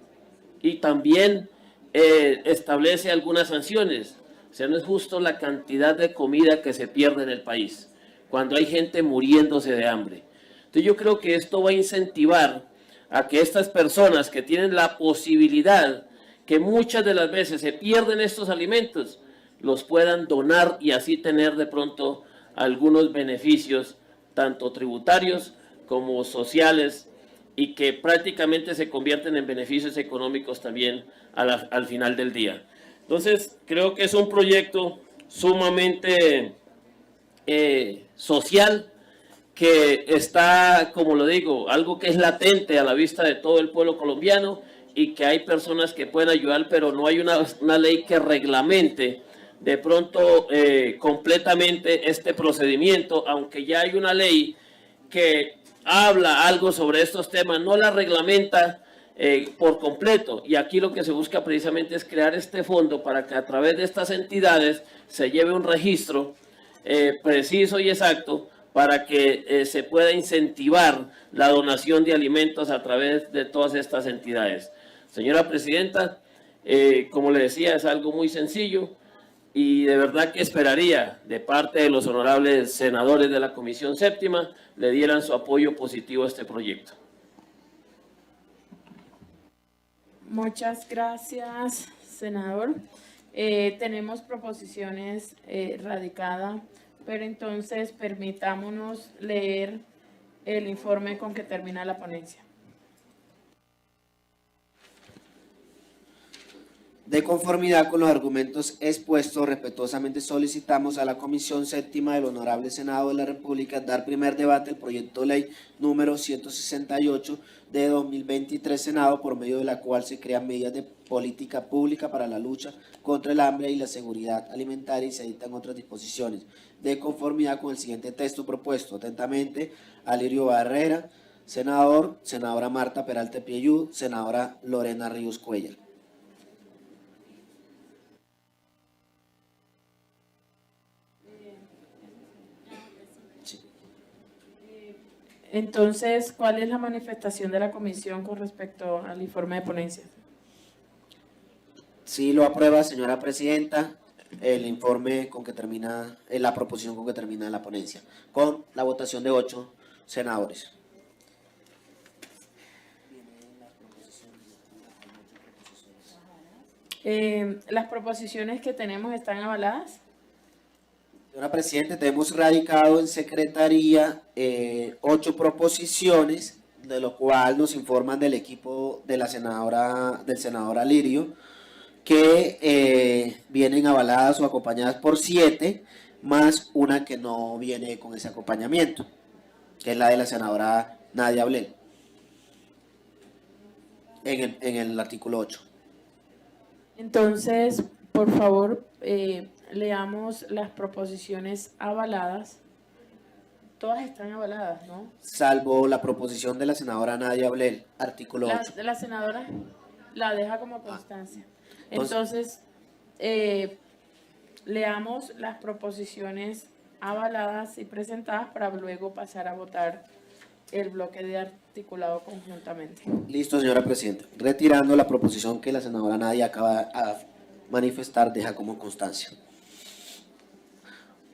S9: y también establece algunas sanciones. O sea, no es justo la cantidad de comida que se pierde en el país cuando hay gente muriéndose de hambre. Entonces yo creo que esto va a incentivar a que estas personas que tienen la posibilidad, que muchas de las veces se pierden estos alimentos, los puedan donar y así tener de pronto algunos beneficios, tanto tributarios como sociales, y que prácticamente se convierten en beneficios económicos también al final del día. Entonces, creo que es un proyecto sumamente social, que está, como lo digo, algo que es latente a la vista de todo el pueblo colombiano, y que hay personas que pueden ayudar, pero no hay una ley que reglamente de pronto completamente este procedimiento, aunque ya hay una ley que habla algo sobre estos temas, no la reglamenta por completo. Y aquí lo que se busca precisamente es crear este fondo para que a través de estas entidades se lleve un registro preciso y exacto, para que se pueda incentivar la donación de alimentos a través de todas estas entidades. Señora Presidenta, como le decía, es algo muy sencillo, y de verdad que esperaría de parte de los honorables senadores de la Comisión Séptima le dieran su apoyo positivo a este proyecto.
S8: Muchas gracias, senador. Tenemos proposiciones radicadas, pero entonces permitámonos leer el informe con que termina la ponencia.
S2: De conformidad con los argumentos expuestos, respetuosamente solicitamos a la Comisión Séptima del Honorable Senado de la República dar primer debate el proyecto de ley número 168 de 2023 Senado, por medio de la cual se crean medidas de política pública para la lucha contra el hambre y la seguridad alimentaria, y se dictan otras disposiciones. De conformidad con el siguiente texto propuesto, atentamente, Alirio Barrera, senador, senadora Marta Peralta Pieyú, senadora Lorena Ríos Cuellar.
S8: Entonces, ¿cuál es la manifestación de la comisión con respecto al informe de ponencia?
S2: Sí lo aprueba, señora Presidenta, el informe con que termina, la proposición con que termina la ponencia, con la votación de 8 senadores.
S8: ¿Las proposiciones que tenemos están avaladas?
S2: Señora Presidenta, tenemos radicado en Secretaría 8 proposiciones, de lo cual nos informan del equipo de la senadora, del senador Alirio, que vienen avaladas o acompañadas por 7, más una que no viene con ese acompañamiento, que es la de la senadora Nadia Ablel, en el artículo 8.
S8: Entonces, por favor, leamos las proposiciones avaladas. Todas están avaladas, ¿no?
S2: Salvo la proposición de la senadora Nadia Ablel, artículo 8.
S8: La senadora la deja como constancia. Entonces, leamos las proposiciones avaladas y presentadas para luego pasar a votar el bloque de articulado conjuntamente.
S2: Listo, señora Presidenta. Retirando la proposición que la senadora Nadia acaba de manifestar, deja como constancia.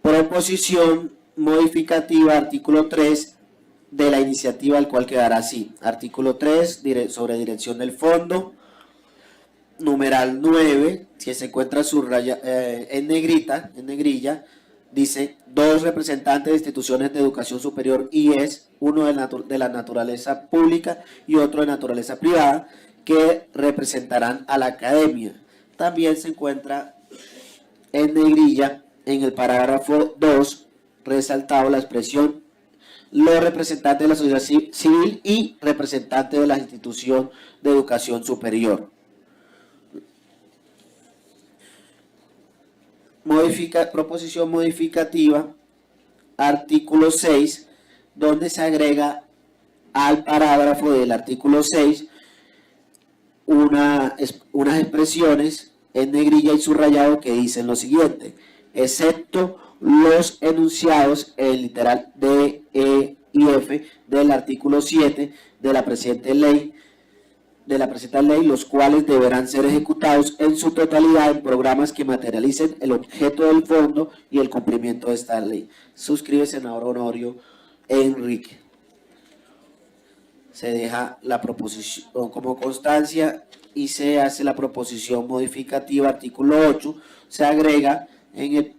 S2: Proposición modificativa, artículo 3 de la iniciativa, el cual quedará así. Artículo 3, sobre dirección del fondo. Numeral 9, que se encuentra subraya, en negrilla, dice: 2 representantes de instituciones de educación superior IES, uno de la naturaleza pública y otro de naturaleza privada, que representarán a la academia. También se encuentra en negrilla, en el parágrafo 2, resaltado la expresión: los representantes de la sociedad civil y representantes de la institución de educación superior. Proposición modificativa, artículo 6, donde se agrega al parágrafo del artículo 6 unas expresiones en negrilla y subrayado que dicen lo siguiente: excepto los enunciados en literal D, E y F del artículo 7 de la presente ley, los cuales deberán ser ejecutados en su totalidad en programas que materialicen el objeto del fondo y el cumplimiento de esta ley. Suscribe, senador Honorio Enrique. Se deja la proposición como constancia y se hace la proposición modificativa, artículo 8, se agrega en el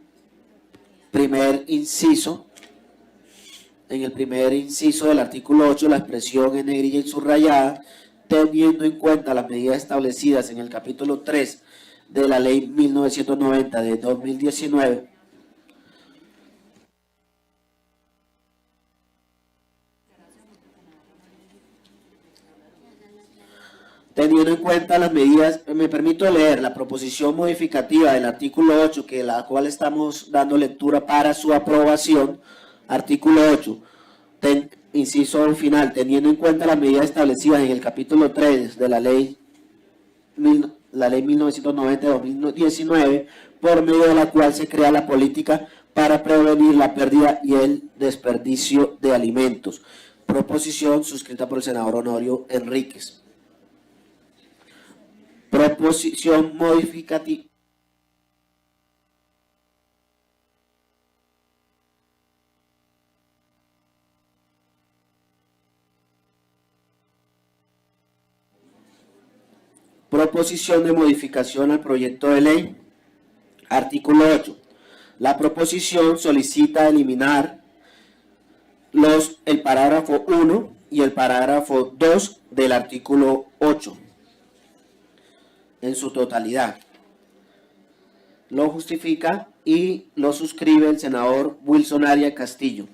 S2: primer inciso del artículo 8 la expresión en negrilla y subrayada: teniendo en cuenta las medidas establecidas en el capítulo 3 de la ley 1990 de 2019, teniendo en cuenta las medidas, me permito leer la proposición modificativa del artículo 8, que la cual estamos dando lectura para su aprobación. Artículo 8, inciso final: teniendo en cuenta las medidas establecidas en el capítulo 3 de la ley 1990 de 2019, por medio de la cual se crea la política para prevenir la pérdida y el desperdicio de alimentos. Proposición suscrita por el senador Honorio Enríquez. Proposición modificativa. Proposición de modificación al proyecto de ley. Artículo 8. La proposición solicita eliminar el parágrafo 1 y el parágrafo 2 del artículo 8 en su totalidad. Lo justifica y lo suscribe el senador Wilson Aria Castillo.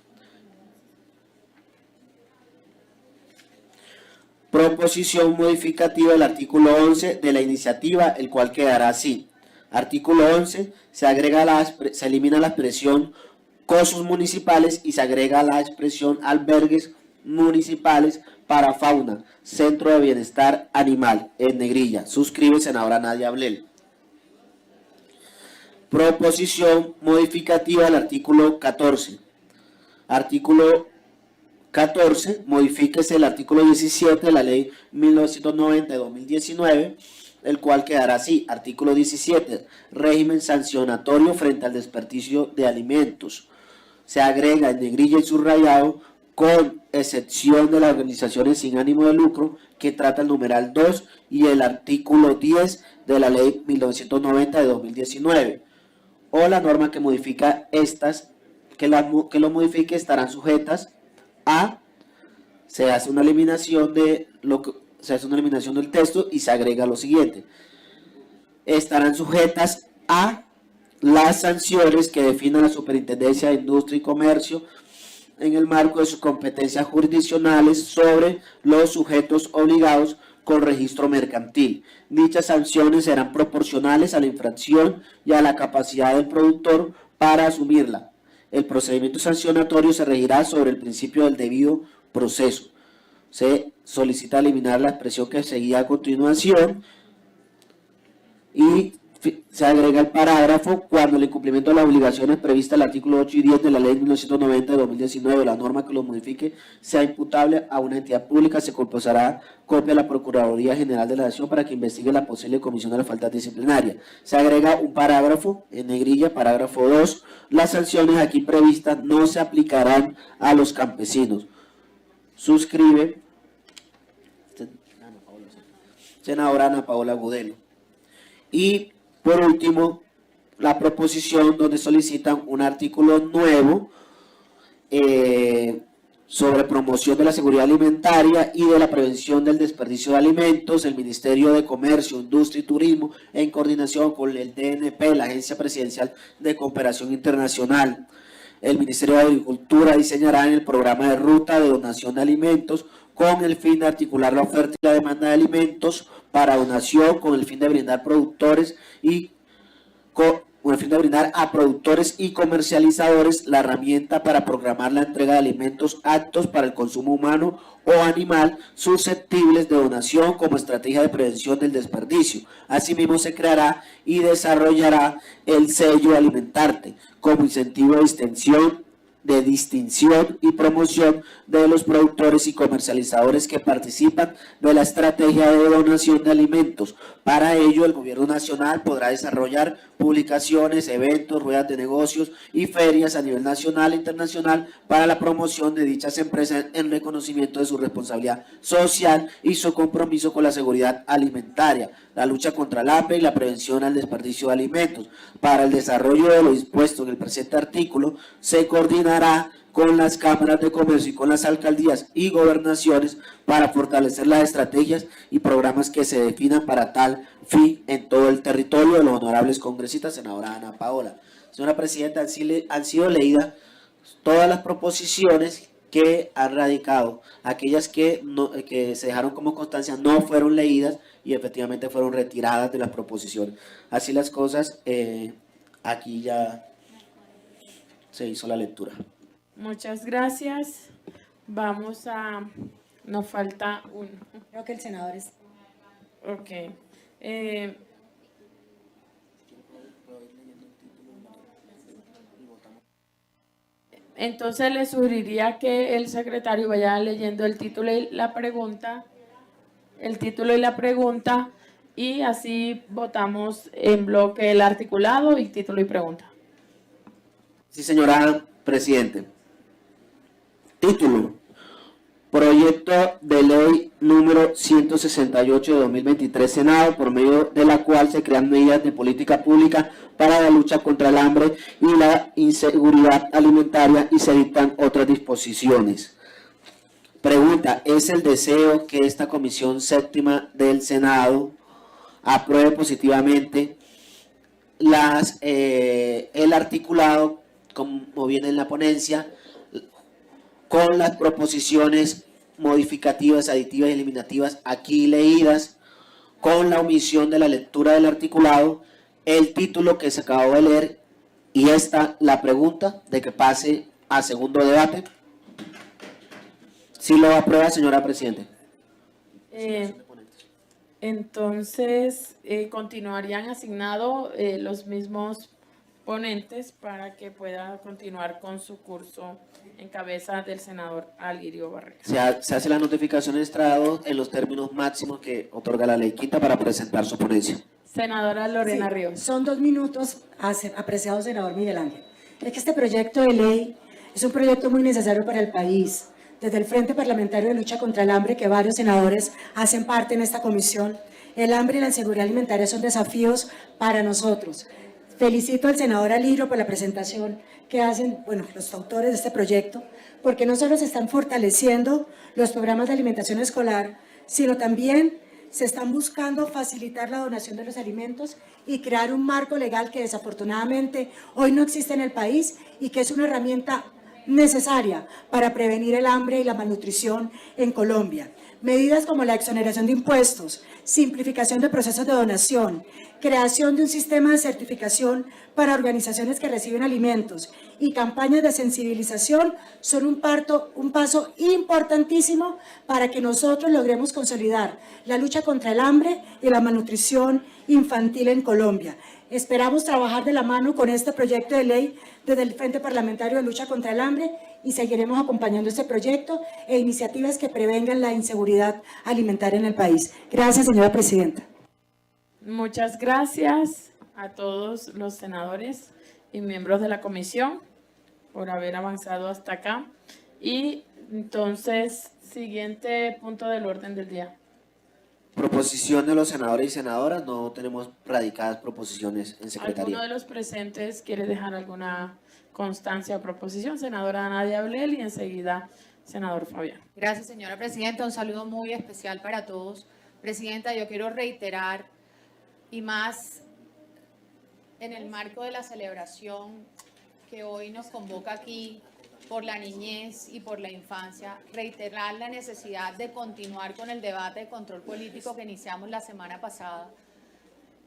S2: Proposición modificativa del artículo 11 de la iniciativa, el cual quedará así. Artículo 11, se elimina la expresión cosos municipales y se agrega la expresión albergues municipales para fauna, centro de bienestar animal, en negrilla. Suscribe senadora Nadia Blel. Proposición modificativa del artículo 14. Artículo 14, modifíquese el artículo 17 de la ley 1990 de 2019, el cual quedará así. Artículo 17, régimen sancionatorio frente al desperdicio de alimentos. Se agrega en negrilla y subrayado: con excepción de las organizaciones sin ánimo de lucro, que trata el numeral 2 y el artículo 10 de la ley 1990 de 2019. O la norma que modifica estas, que lo modifique, estarán sujetas a, se hace una eliminación del texto y se agrega lo siguiente: estarán sujetas a las sanciones que defina la Superintendencia de Industria y Comercio en el marco de sus competencias jurisdiccionales sobre los sujetos obligados con registro mercantil. Dichas sanciones serán proporcionales a la infracción y a la capacidad del productor para asumirla. El procedimiento sancionatorio se regirá sobre el principio del debido proceso. Se solicita eliminar la expresión que seguía a continuación y se agrega el parágrafo: cuando el incumplimiento de las obligaciones previstas en el artículo 8 y 10 de la ley 1990 de 2019 o la norma que lo modifique sea imputable a una entidad pública, se compulsará copia a la Procuraduría General de la Nación para que investigue la posible comisión de la falta disciplinaria. Se agrega un parágrafo en negrilla, parágrafo 2: las sanciones aquí previstas no se aplicarán a los campesinos. Suscribe senadora Ana Paola Agudelo. Y por último, la proposición donde solicitan un artículo nuevo sobre promoción de la seguridad alimentaria y de la prevención del desperdicio de alimentos. El Ministerio de Comercio, Industria y Turismo, en coordinación con el DNP, la Agencia Presidencial de Cooperación Internacional, el Ministerio de Agricultura, diseñarán el programa de ruta de donación de alimentos con el fin de articular la oferta y la demanda de alimentos para donación, con el fin de brindar a productores y comercializadores la herramienta para programar la entrega de alimentos aptos para el consumo humano o animal susceptibles de donación como estrategia de prevención del desperdicio. Asimismo, se creará y desarrollará el sello Alimentarte como incentivo de distinción y promoción de los productores y comercializadores que participan de la estrategia de donación de alimentos. Para ello, el Gobierno Nacional podrá desarrollar publicaciones, eventos, ruedas de negocios y ferias a nivel nacional e internacional para la promoción de dichas empresas en reconocimiento de su responsabilidad social y su compromiso con la seguridad alimentaria, la lucha contra el hambre y la prevención al desperdicio de alimentos. Para el desarrollo de lo dispuesto en el presente artículo, se coordinará con las cámaras de comercio y con las alcaldías y gobernaciones para fortalecer las estrategias y programas que se definan para tal fin en todo el territorio. De los honorables congresistas, senadora Ana Paola. Señora Presidenta, han sido leídas todas las proposiciones que han radicado. Aquellas que se dejaron como constancia no fueron leídas y efectivamente fueron retiradas de las proposiciones. Así las cosas, aquí ya se hizo la lectura.
S8: Muchas gracias. Nos falta uno.
S6: Creo que el senador es...
S8: Ok. Entonces le sugeriría que el secretario vaya leyendo el título y la pregunta, y así votamos en bloque el articulado y título y pregunta.
S2: Sí, señora Presidente. Título: Proyecto de Ley número 168 de 2023, Senado, por medio de la cual se crean medidas de política pública para la lucha contra el hambre y la inseguridad alimentaria y se dictan otras disposiciones. Pregunta: ¿es el deseo que esta Comisión Séptima del Senado apruebe positivamente el articulado, como viene en la ponencia, con las proposiciones modificativas, aditivas y eliminativas aquí leídas, con la omisión de la lectura del articulado, el título que se acabó de leer y la pregunta de que pase a segundo debate? ¿Sí lo aprueba, señora Presidente?
S8: Entonces, continuarían asignados los mismos ponentes para que pueda continuar con su curso en cabeza del senador Alirio Barrera.
S2: Se hace la notificación de estrado en los términos máximos que otorga la ley quinta para presentar su ponencia.
S8: Senadora Lorena
S6: Sí,
S8: Ríos.
S6: son 2 minutos, apreciado senador Miguel Ángel. Es que este proyecto de ley es un proyecto muy necesario para el país. Desde el Frente Parlamentario de Lucha contra el Hambre, que varios senadores hacen parte en esta comisión, el hambre y la inseguridad alimentaria son desafíos para nosotros. Felicito al senador Alirio por la presentación que hacen, los autores de este proyecto, porque no solo se están fortaleciendo los programas de alimentación escolar, sino también se están buscando facilitar la donación de los alimentos y crear un marco legal que desafortunadamente hoy no existe en el país y que es una herramienta necesaria para prevenir el hambre y la malnutrición en Colombia. Medidas como la exoneración de impuestos, simplificación de procesos de donación, creación de un sistema de certificación para organizaciones que reciben alimentos y campañas de sensibilización son un paso importantísimo para que nosotros logremos consolidar la lucha contra el hambre y la malnutrición infantil en Colombia. Esperamos trabajar de la mano con este proyecto de ley desde el Frente Parlamentario de Lucha contra el Hambre y seguiremos acompañando este proyecto e iniciativas que prevengan la inseguridad alimentaria en el país. Gracias, señora presidenta.
S8: Muchas gracias a todos los senadores y miembros de la comisión por haber avanzado hasta acá. Y entonces, siguiente punto del orden del día.
S2: Proposición de los senadores y senadoras. No tenemos radicadas proposiciones en secretaría.
S8: ¿Alguno de los presentes quiere dejar alguna constancia o proposición? Senadora Nadia Ablel y enseguida senador Fabián.
S1: Gracias, señora presidenta. Un saludo muy especial para todos. Presidenta, yo quiero reiterar, y más en el marco de la celebración que hoy nos convoca aquí por la niñez y por la infancia, reiterar la necesidad de continuar con el debate de control político que iniciamos la semana pasada.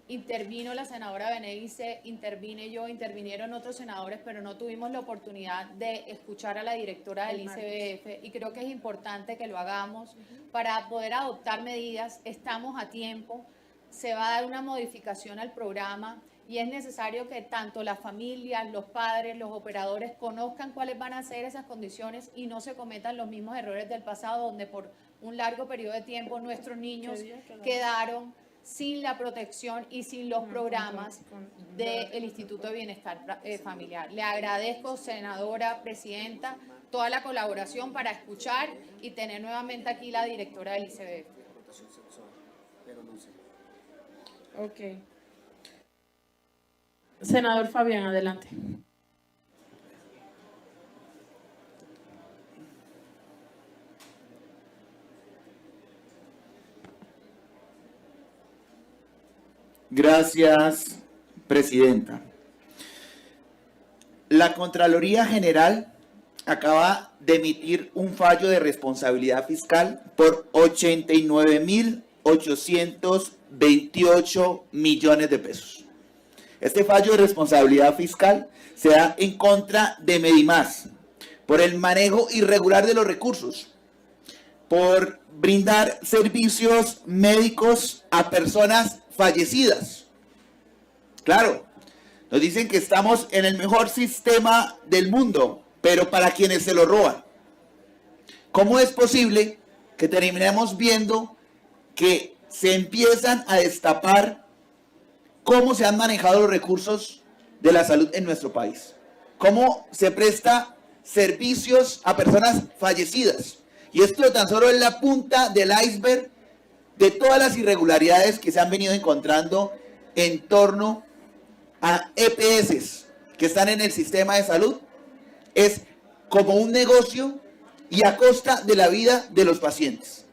S1: Intervino la senadora Benedice, intervine yo, intervinieron otros senadores, pero no tuvimos la oportunidad de escuchar a la directora del ICBF y creo que es importante que lo hagamos para poder adoptar medidas. Estamos a tiempo, se va a dar una modificación al programa y es necesario que tanto las familias, los padres, los operadores conozcan cuáles van a ser esas condiciones y no se cometan los mismos errores del pasado, donde por un largo periodo de tiempo nuestros niños quedaron sin la protección y sin los programas del Instituto de Bienestar Familiar. Le agradezco, senadora, presidenta, toda la colaboración para escuchar y tener nuevamente aquí la directora del ICBF.
S8: Ok. Senador Fabián, adelante.
S10: Gracias, presidenta. La Contraloría General acaba de emitir un fallo de responsabilidad fiscal por 89.828 millones de pesos. Este fallo de responsabilidad fiscal se da en contra de Medimás por el manejo irregular de los recursos, por brindar servicios médicos a personas fallecidas. Claro, nos dicen que estamos en el mejor sistema del mundo, pero para quienes se lo roban. ¿Cómo es posible que terminemos viendo que se empiezan a destapar cómo se han manejado los recursos de la salud en nuestro país? ¿Cómo se presta servicios a personas fallecidas? Y esto tan solo es la punta del iceberg de todas las irregularidades que se han venido encontrando en torno a EPS que están en el sistema de salud. Es como un negocio y a costa de la vida de los pacientes.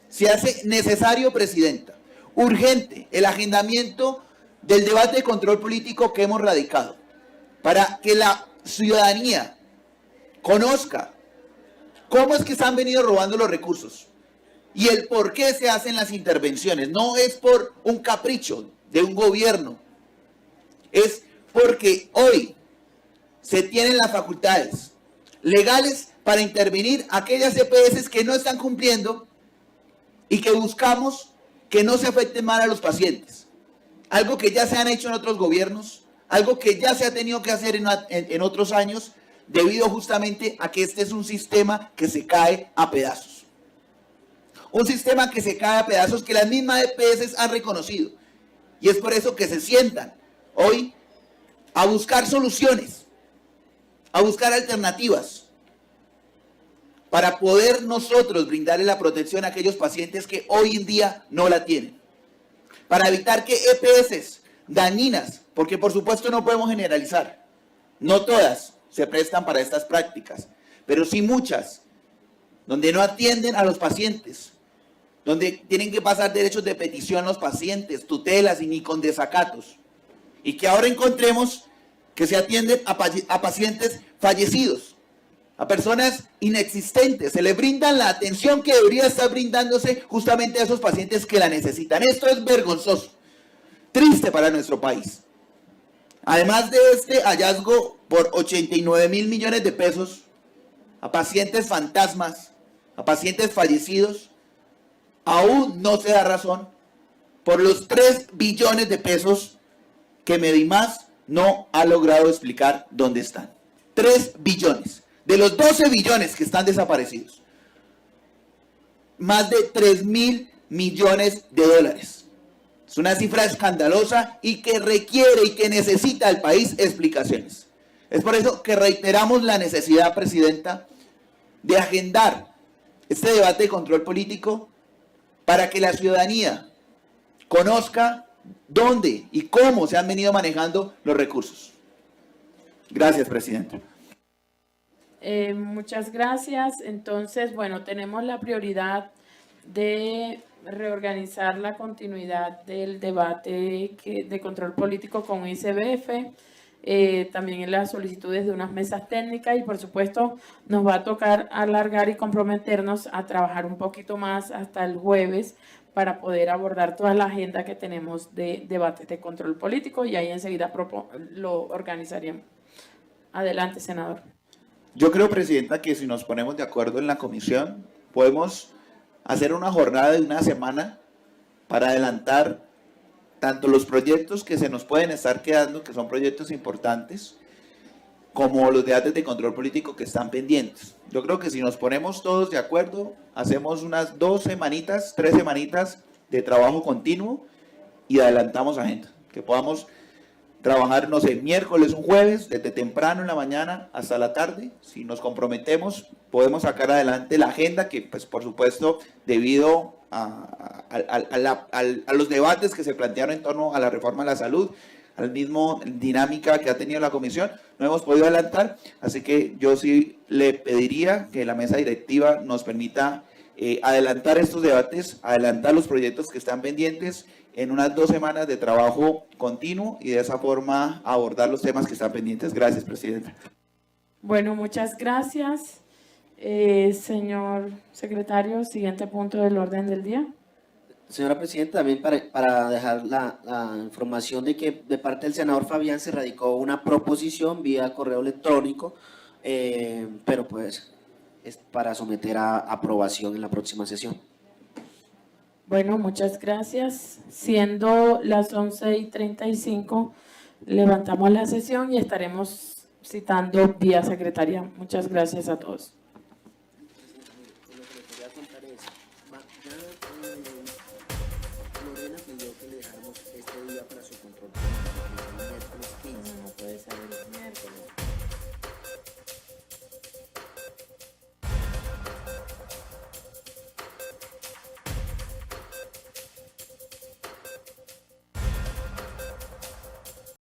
S10: Se hace necesario, presidenta, urgente, el agendamiento del debate de control político que hemos radicado, para que la ciudadanía conozca cómo es que se han venido robando los recursos y el por qué se hacen las intervenciones. No es por un capricho de un gobierno, es porque hoy se tienen las facultades legales para intervenir aquellas EPS que no están cumpliendo y que buscamos que no se afecten mal a los pacientes. Algo que ya se han hecho en otros gobiernos, algo que ya se ha tenido que hacer en otros años, debido justamente a que este es un sistema que se cae a pedazos. Un sistema que se cae a pedazos que las mismas EPS han reconocido. Y es por eso que se sientan hoy a buscar soluciones, a buscar alternativas, para poder nosotros brindarle la protección a aquellos pacientes que hoy en día no la tienen. Para evitar que EPS dañinas, porque por supuesto no podemos generalizar, no todas se prestan para estas prácticas, pero sí muchas, donde no atienden a los pacientes, donde tienen que pasar derechos de petición los pacientes, tutelas y ni con desacatos, y que ahora encontremos que se atienden a pacientes fallecidos, a personas inexistentes, se les brinda la atención que debería estar brindándose justamente a esos pacientes que la necesitan. Esto es vergonzoso, triste para nuestro país. Además de este hallazgo por 89.000 millones de pesos a pacientes fantasmas, a pacientes fallecidos, aún no se da razón por los 3 billones de pesos que Medimás no ha logrado explicar dónde están. 3 billones. De los 12 billones que están desaparecidos, más de 3.000 millones de dólares. Es una cifra escandalosa y que requiere y que necesita el país explicaciones. Es por eso que reiteramos la necesidad, Presidenta, de agendar este debate de control político para que la ciudadanía conozca dónde y cómo se han venido manejando los recursos. Gracias, Presidenta.
S8: Muchas gracias. Entonces, bueno, tenemos la prioridad de reorganizar la continuidad del debate de control político con ICBF, también en las solicitudes de unas mesas técnicas y por supuesto nos va a tocar alargar y comprometernos a trabajar un poquito más hasta el jueves para poder abordar toda la agenda que tenemos de debates de control político y ahí enseguida lo organizaríamos. Adelante, senador.
S10: Yo creo, Presidenta, que si nos ponemos de acuerdo en la comisión, podemos hacer una jornada de una semana para adelantar tanto los proyectos que se nos pueden estar quedando, que son proyectos importantes, como los debates de control político que están pendientes. Yo creo que si nos ponemos todos de acuerdo, hacemos unas 2 semanitas, 3 semanitas de trabajo continuo y adelantamos agenda, que podamos trabajar, no sé, miércoles, un jueves, desde temprano en la mañana hasta la tarde. Si nos comprometemos, podemos sacar adelante la agenda que, pues, por supuesto, debido a los debates que se plantearon en torno a la reforma de la salud, al mismo dinámica que ha tenido la comisión, no hemos podido adelantar. Así que yo sí le pediría que la mesa directiva nos permita adelantar estos debates, adelantar los proyectos que están pendientes en unas 2 semanas de trabajo continuo y de esa forma abordar los temas que están pendientes. Gracias, Presidenta.
S8: Bueno, muchas gracias. Señor secretario, siguiente punto del orden del día.
S2: Señora Presidenta, también para dejar la información de que de parte del senador Fabián se radicó una proposición vía correo electrónico, pero pues es para someter a aprobación en la próxima sesión.
S8: Bueno, muchas gracias. Siendo las 11:35, levantamos la sesión y estaremos citando vía secretaria. Muchas gracias a todos.